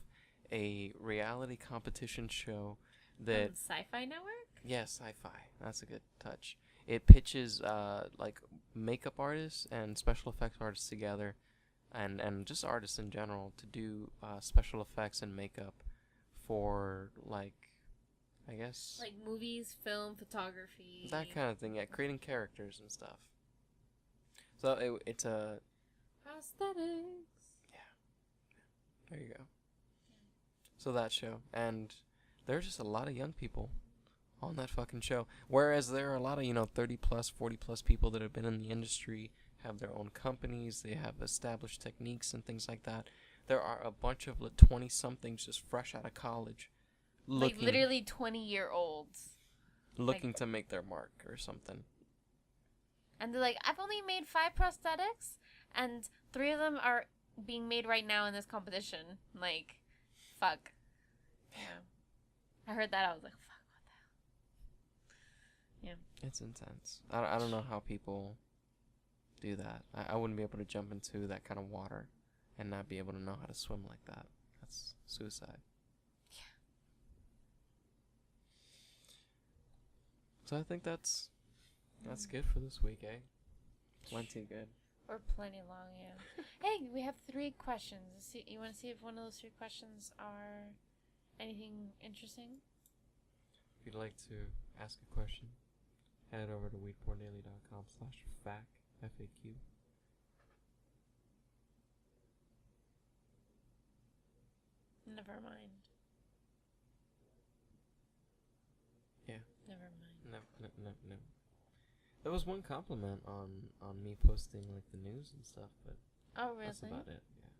a reality competition show that Sci-Fi Network? Yes, sci-fi. That's a good touch. It pitches like makeup artists and special effects artists together, and just artists in general, to do special effects and makeup for, like, I guess like movies, film, photography, that kind of thing. Yeah, creating characters and stuff. So it's a prosthetics. Yeah, there you go. So that show, and there's just a lot of young people on that fucking show. Whereas there are a lot of, 30 plus, 40 plus people that have been in the industry, have their own companies, they have established techniques and things like that. There are a bunch of 20 somethings just fresh out of college, like literally 20-year-olds looking to make their mark or something. And they're like, I've only made 5 prosthetics, and 3 of them are being made right now in this competition. Like, fuck. Yeah. I heard that. I was like, fuck, what the hell? Yeah. It's intense. I don't know how people do that. I wouldn't be able to jump into that kind of water and not be able to know how to swim like that. That's suicide. Yeah. So I think that's good for this week, eh? Plenty good. We're plenty long, yeah. Hey, we have 3 questions. You want to see if one of those 3 questions are anything interesting? If you'd like to ask a question, head over to weedporndaily.com/FAQ. FAQ. Never mind. Yeah. Never mind. No. There was one compliment on me posting like the news and stuff, but Oh, really? that's about it. Yeah.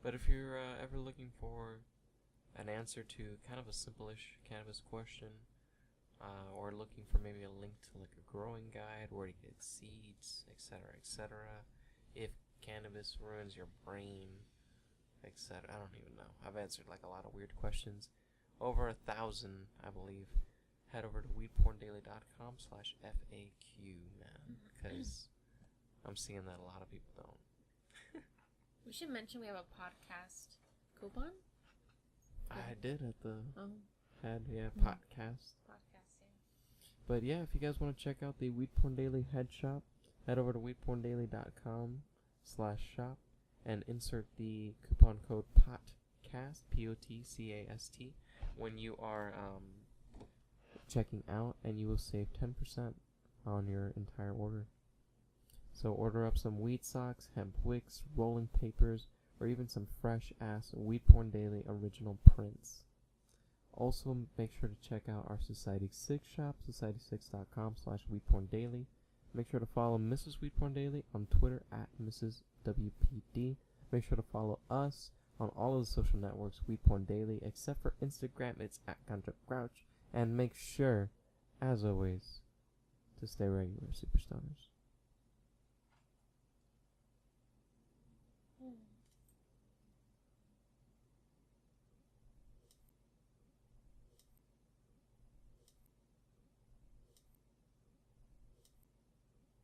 But if you're ever looking for an answer to kind of a simple-ish cannabis question, or looking for maybe a link to like a growing guide, where to get seeds, etc., if cannabis ruins your brain, etc., I don't even know. I've answered like a lot of weird questions. Over 1,000, I believe. Head over to weedporndaily.com/FAQ, man, because I'm seeing that a lot of people don't. We should mention we have a podcast coupon. I did at the podcast. Podcast, yeah. But yeah, if you guys want to check out the Weed Porn Daily head shop, head over to weedporndaily.com/shop and insert the coupon code POTCAST, POTCAST, when you are checking out, and you will save 10% on your entire order. So order up some weed socks, hemp wicks, rolling papers, or even some fresh ass Weed Porn Daily original prints. Also, make sure to check out our Society 6 shop, society6.com/weedporndaily. Make sure to follow Mrs. Weedporn Daily on Twitter at Mrs.WPD. Make sure to follow us on all of the social networks, WeedPorn Daily, except for Instagram, it's at Grouch. And make sure, as always, to stay regular, super stoners.